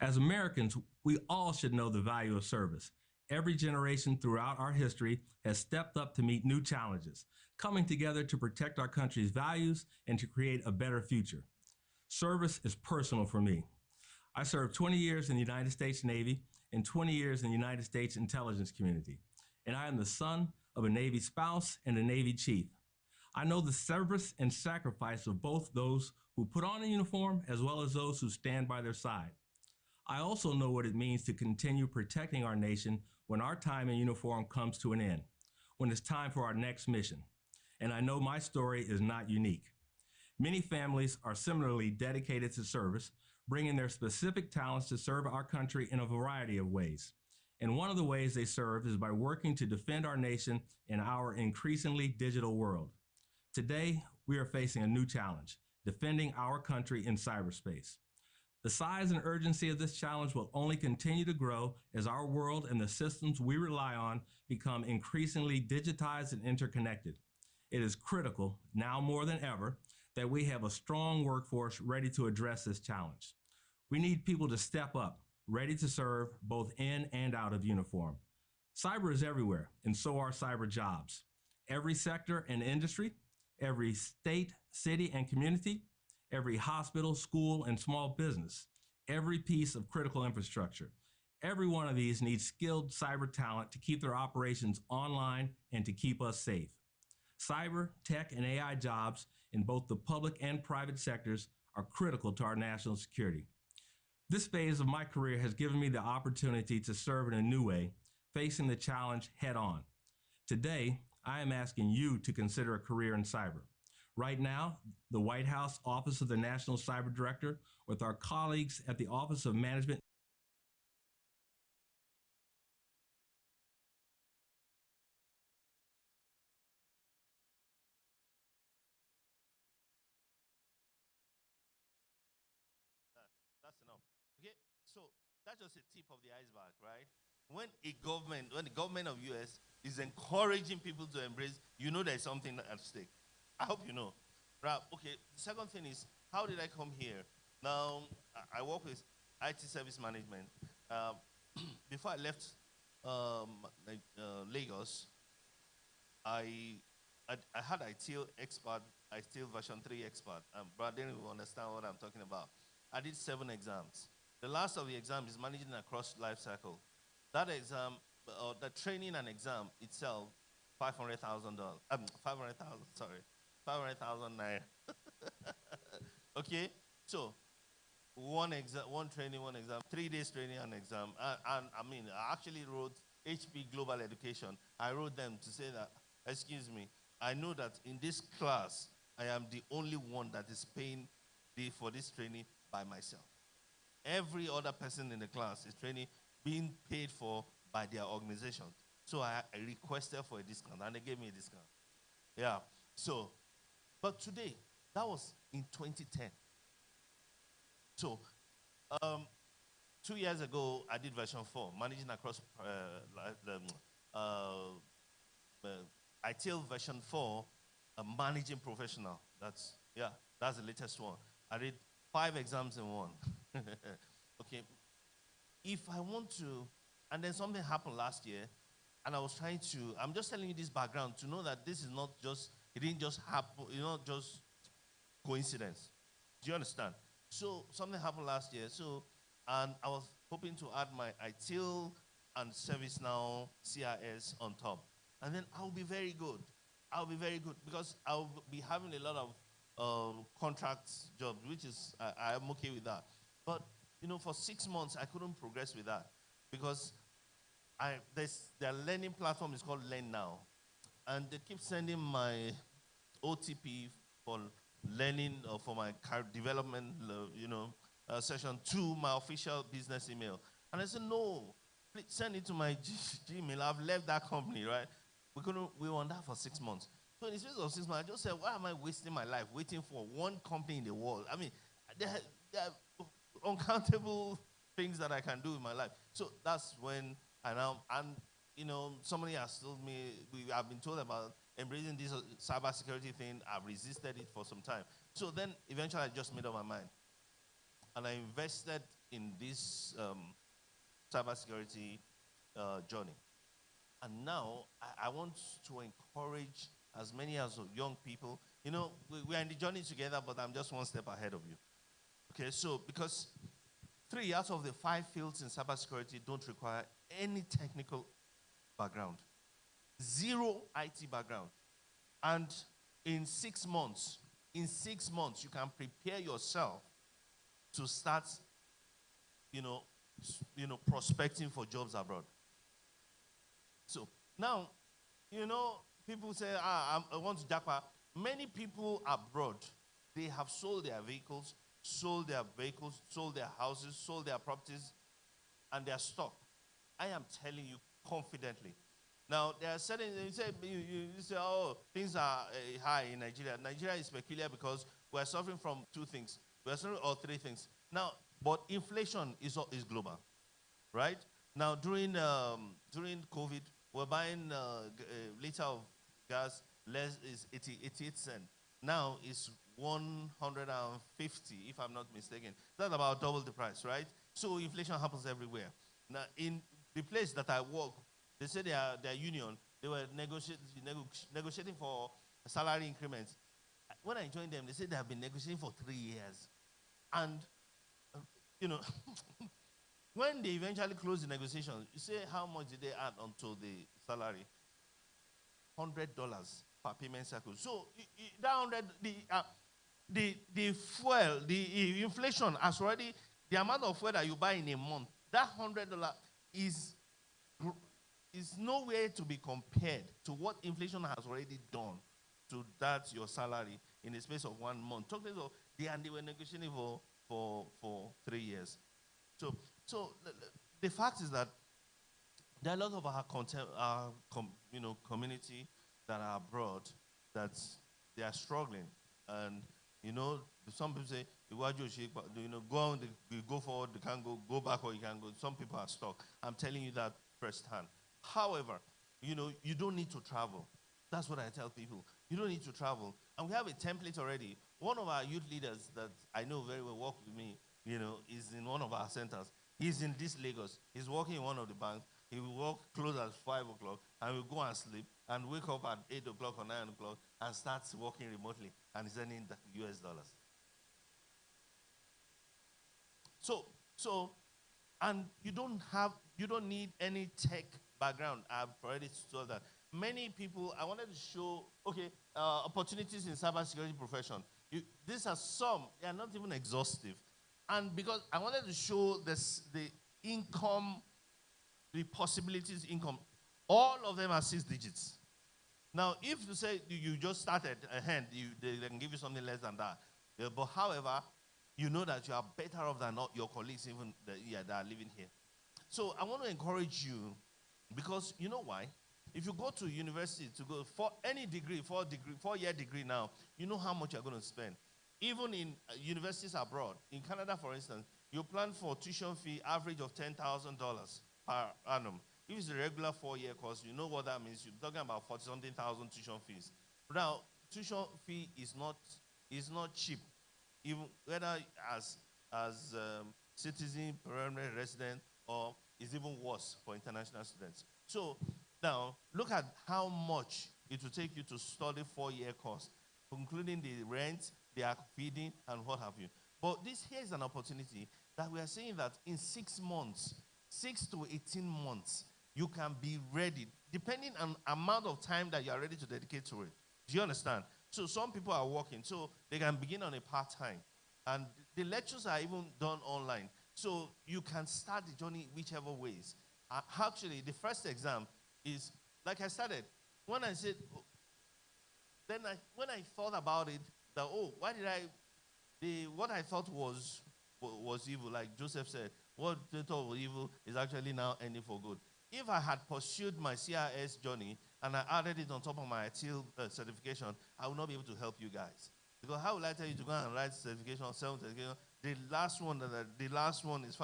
As Americans, we all should know the value of service. Every generation throughout our history has stepped up to meet new challenges, coming together to protect our country's values and to create a better future. Service is personal for me. I served 20 years in the United States Navy and 20 years in the United States intelligence community, and I am the son of a Navy spouse and a Navy chief. I know the service and sacrifice of both those who put on a uniform as well as those who stand by their side. I also know what it means to continue protecting our nation when our time in uniform comes to an end, when it's time for our next mission. And I know my story is not unique. Many families are similarly dedicated to service, bringing their specific talents to serve our country in a variety of ways. And one of the ways they serve is by working to defend our nation in our increasingly digital world. Today, we are facing a new challenge, defending our country in cyberspace. The size and urgency of this challenge will only continue to grow as our world and the systems we rely on become increasingly digitized and interconnected. It is critical, now more than ever, that we have a strong workforce ready to address this challenge. We need people to step up, ready to serve both in and out of uniform. Cyber is everywhere, and so are cyber jobs. Every sector and industry, every state, city, and community, every hospital, school, and small business, every piece of critical infrastructure. Every one of these needs skilled cyber talent to keep their operations online and to keep us safe. Cyber, tech, and AI jobs in both the public and private sectors are critical to our national security. This phase of my career has given me the opportunity to serve in a new way, facing the challenge head on. Today, I am asking you to consider a career in cyber. Right now, the White House Office of the National Cyber Director, with our colleagues at the Office of Management That's enough. Okay, so that's just a tip of the iceberg, right? When the government of US is encouraging people to embrace, you know there's something at stake. I hope you know. Right. Okay. The second thing is, how did I come here? Now, I work with IT service management. Before I left Lagos, I had ITIL expert, ITIL version 3 expert, but I didn't even understand what I'm talking about. I did 7 exams. The last of the exam is managing across life cycle. That exam, the training and exam itself, $500,000. 500,000. Sorry, 500,000 naira. Okay, so one exam, one training, one exam, 3 days training and exam. And I mean, I actually wrote HP Global Education. I wrote them to say that, excuse me, I know that in this class, I am the only one that is paying for this training by myself. Every other person in the class is training being paid for by their organization. So I requested for a discount, and they gave me a discount. Yeah. So, but today, that was in 2010. So, 2 years ago, I did version 4, managing across ITIL version 4, a managing professional. That's the latest one. I did 5 exams in one. Okay. If I want to, and then something happened last year, and I was trying to, I'm just telling you this background to know that this is not just, it didn't just happen, it's not just coincidence. Do you understand? So something happened last year. So, and I was hoping to add my ITIL and ServiceNow CRS on top. And then I'll be very good. I'll be very good because I'll be having a lot of contracts jobs, which is, I'm okay with that. But, you know, for 6 months, I couldn't progress with that because their learning platform is called Learn Now. And they keep sending my OTP for learning or for my development, session to my official business email. And I said, no, please send it to my Gmail. I've left that company, right? We were on that for 6 months. So in the space of 6 months, I just said, why am I wasting my life waiting for one company in the world? I mean, there are uncountable things that I can do in my life. So that's when somebody has told me, I've been told about embracing this cybersecurity thing. I've resisted it for some time. So then eventually I just made up my mind. And I invested in this cybersecurity journey. And now I want to encourage as many as young people. You know, we are in the journey together, but I'm just one step ahead of you. Okay, so because 3 out of the 5 fields in cybersecurity don't require any technical background. 0 IT background. And in 6 months, you can prepare yourself to start, prospecting for jobs abroad. So now, people say, I want to jackpot. Many people abroad, they have sold their vehicles, sold their houses, sold their properties, and their stock. I am telling you confidently. Now, there are certain, you say, oh, things are high in Nigeria. Nigeria is peculiar because we're suffering from 2 things. We're suffering from 3 things. Now, but inflation is global, right? Now, during COVID, we're buying a liter of gas is 88 cents. Now it's 150, if I'm not mistaken. That's about double the price, right? So inflation happens everywhere. Now, in the place that I work, they say their union, they were negotiating for salary increments. when I joined them, they said they have been negotiating for 3 years. And, you know, when they eventually close the negotiation, you say how much did they add onto the salary? $100 per payment cycle. So that 100, the fuel, the inflation has already, the amount of fuel that you buy in a month, that $100 is nowhere to be compared to what inflation has already done to that your salary in the space of 1 month. Talking about they were negotiating for 3 years. So the fact is that there are a lot of our community that are abroad that they are struggling, and some people say go on, they go forward, they can't go back, or you can go. Some people are stuck. I'm telling you that firsthand. However, you don't need to travel. That's what I tell people. You don't need to travel. And we have a template already. One of our youth leaders that I know very well, work with me, is in one of our centers. He's in this Lagos. He's working in one of the banks. He will work close at 5 o'clock and will go and sleep and wake up at 8 o'clock or 9 o'clock and start working remotely, and he's earning the US dollars. So, and you don't need any tech background. I've already told that. Many people, I wanted to show, opportunities in cybersecurity profession. These are some, they are not even exhaustive. And because I wanted to show the income, the possibilities income, all of them are 6 digits. Now, if you say you just started a hand, they can give you something less than that. But however, you know that you are better off than your colleagues even that are living here. So I want to encourage you, because you know why? If you go to university to go for any degree, 4-year degree now, you know how much you're going to spend. Even in universities abroad, in Canada, for instance, you plan for tuition fee average of $10,000 per annum. If it's a regular 4-year course, you know what that means. You're talking about 40-something thousand tuition fees. Now, tuition fee is not cheap, even whether as citizen, permanent resident, or is even worse for international students. So now, look at how much it will take you to study 4-year course, including the rent, the feeding, and what have you. But here is an opportunity that we are saying that in 6 months, 6 to 18 months, you can be ready, depending on amount of time that you are ready to dedicate to it. Do you understand? So some people are working, so they can begin on a part-time. And the lectures are even done online. So you can start the journey whichever ways. Actually, the first exam is, like I started, when I said, when I thought about it, that, why did what I thought was evil, like Joseph said, what they thought was evil is actually now ending for good. If I had pursued my CIS journey and I added it on top of my ITIL certification, I would not be able to help you guys. Because how will I tell you to go and write certification, 7 certification? The last one is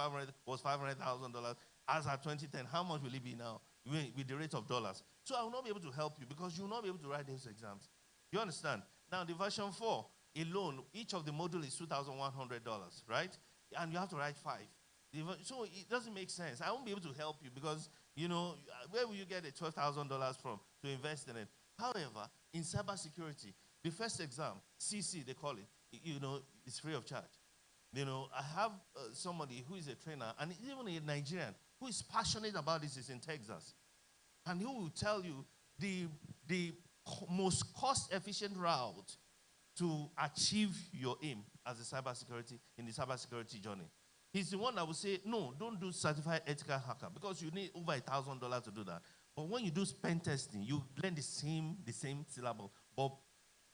was $500,000 as at 2010. How much will it be now with the rate of dollars? So I will not be able to help you because you will not be able to write those exams. You understand? Now the version 4 alone, each of the module is $2,100, right? And you have to write 5. So it doesn't make sense. I won't be able to help you because, where will you get the $12,000 from to invest in it? However, in cybersecurity, the first exam, CC they call it, it's free of charge. I have somebody who is a trainer, and even a Nigerian who is passionate about this, is in Texas. And he will tell you the most cost-efficient route to achieve your aim as a cybersecurity, in the cybersecurity journey. He's the one that will say, no, don't do certified ethical hacker because you need over $1,000 to do that. But when you do pen testing, you learn the same syllable, but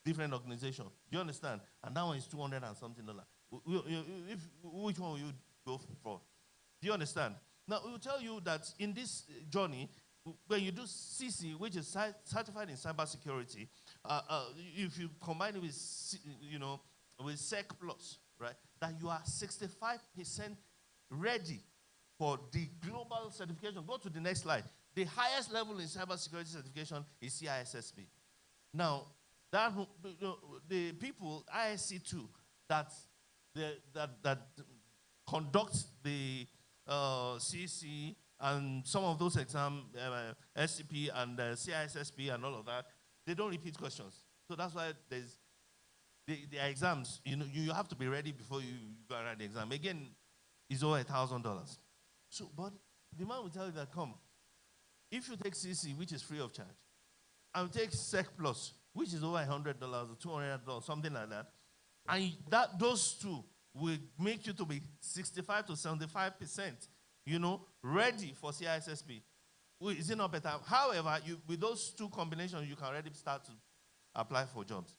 different organization. Do you understand? And that one is $200 and something. Which one will you go for? Do you understand? Now, we will tell you that in this journey, when you do CC, which is certified in cybersecurity, if you combine it with Sec Plus, right, that you are 65% ready for the global certification. Go to the next slide. The highest level in cybersecurity certification is CISSP. Now, the people, ISC2, that conduct the CC and some of those exams, SCP and CISSP and all of that, they don't repeat questions. So that's why the exams, you have to be ready before you go and write the exam. Again, it's over $1,000. So, but the man will tell you that, come, if you take CC, which is free of charge, and take Sec Plus, which is over $100 or $200, something like that, and those two will make you to be 65 to 75%, ready for CISSP. Is it not better? However, with those two combinations, you can already start to apply for jobs.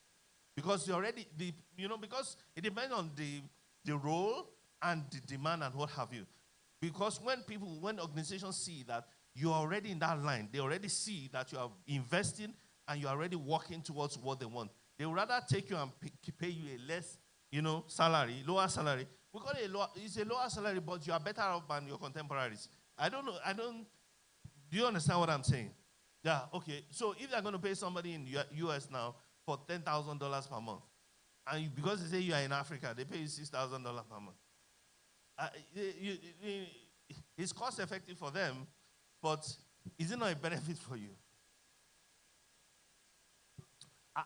Because you already, because it depends on the role and the demand and what have you. Because when organizations see that you're already in that line, they already see that you are investing and you're already working towards what they want. They would rather take you and pay you a less, salary, lower salary. We call it it's a lower salary, but you are better off than your contemporaries. Do you understand what I'm saying? Yeah, okay. So if they're going to pay somebody in US now for $10,000 per month, and because they say you are in Africa, they pay you $6,000 per month. It's cost effective for them, but is it not a benefit for you?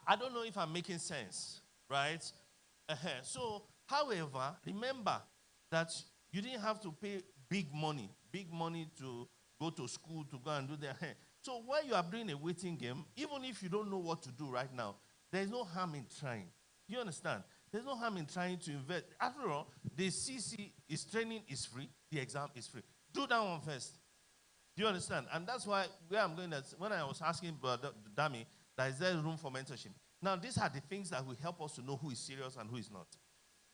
I don't know if I'm making sense, right? So, however, remember that you didn't have to pay big money to go to school, to go and do that. So when you are doing a waiting game, even if you don't know what to do right now, there's no harm in trying. You understand? There's no harm in trying to invest. After all, the CC training is free, the exam is free. Do that one first. Do you understand? And that's why where I'm going, when I was asking Brother Dami, that is there room for mentorship. Now, these are the things that will help us to know who is serious and who is not.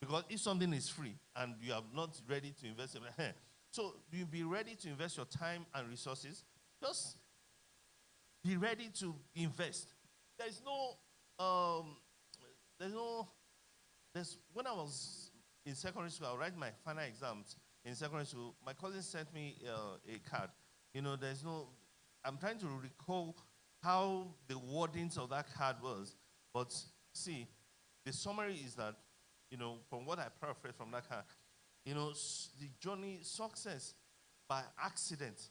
Because if something is free and you are not ready to invest in it, so you'll be ready to invest your time and resources. Just be ready to invest. When I was in secondary school, I would write my final exams in secondary school. My cousin sent me a card. I'm trying to recall how the wordings of that card was. But see, the summary is that, from what I paraphrase from that card, the journey, success by accident,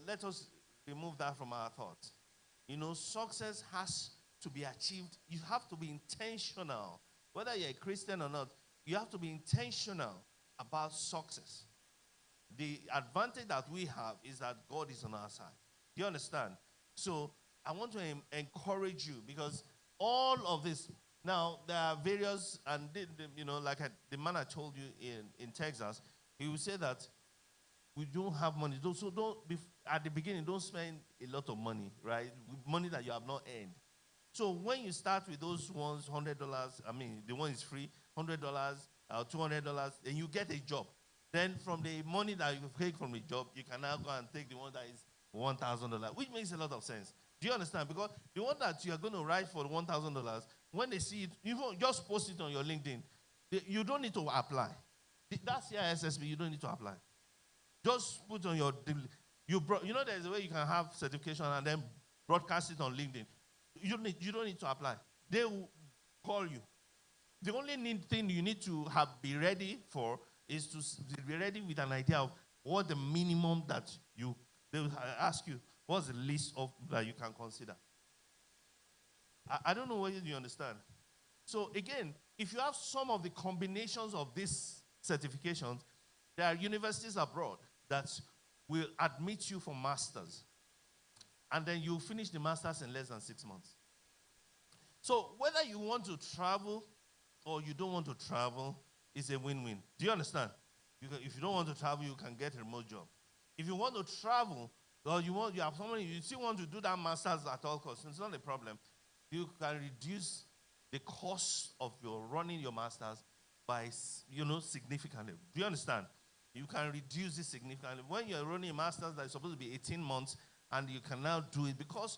let us remove that from our thoughts. Success has to be achieved. You have to be intentional. Whether you're a Christian or not, you have to be intentional about success. The advantage that we have is that God is on our side. Do you understand? So I want to encourage you, because all of this, now there are various, and like the man I told you in Texas, he will say that we don't have money. So at the beginning, don't spend a lot of money, right? Money that you have not earned. So when you start with those ones, $100, the one is free, $100, $200, and you get a job. Then from the money that you take from the job, you can now go and take the one that is $1,000, which makes a lot of sense. Do you understand? Because the one that you are going to write for $1,000, when they see it, you just post it on your LinkedIn. You don't need to apply. That's CISSP, you don't need to apply. Just put on your, there's a way you can have certification and then broadcast it on LinkedIn. You don't need to apply. They will call you. The only thing you need to be ready for is to be ready with an idea of what the minimum that they will ask you, what's the list of that you can consider. I don't know whether you understand. So again, if you have some of the combinations of these certifications, there are universities abroad that will admit you for masters. And then you finish the masters in less than 6 months. So whether you want to travel or you don't want to travel is a win-win. Do you understand? If you don't want to travel, you can get a remote job. If you want to travel, or you have someone, you still want to do that masters at all costs, it's not a problem. You can reduce the cost of running your masters by, significantly. Do you understand? You can reduce it significantly. When you're running a master's that is supposed to be 18 months, and you can now do it, because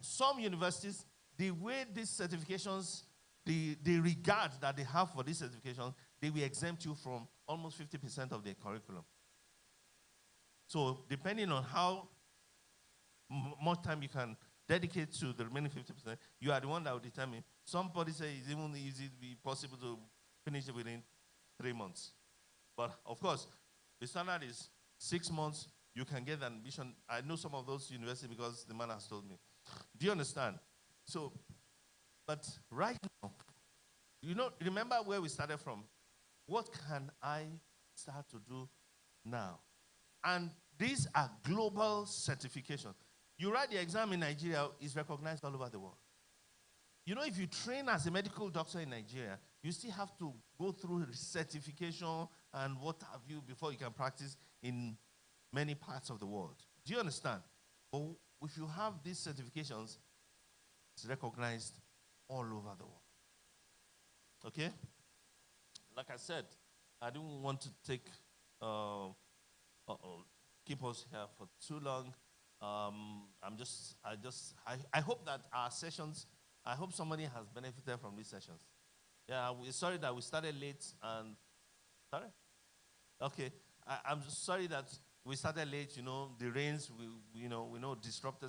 some universities, the way these certifications, the regard that they have for these certifications, they will exempt you from almost 50% of their curriculum. So depending on how much time you can dedicate to the remaining 50%, you are the one that will determine. Somebody say it's even possible to finish it within 3 months. But of course, the standard is 6 months. You can get an admission. I know some of those universities because the man has told me. Do you understand? So, but right now, You know, remember where we started from. What can I start to do now? And these are global certifications. You write the exam in Nigeria, it's recognized all over the world. You know, if you train as a medical doctor in Nigeria, you still have to go through certification and what have you before you can practice in many parts of the world. Do you understand? But if you have these certifications, it's recognized all over the world. Okay? Like I said, I didn't want to take keep us here for too long. I hope that our sessions, I hope somebody has benefited from these sessions. Yeah, we're sorry that we started late and, sorry? Okay, I'm just sorry that we started late, you know, the rains, we know, disrupted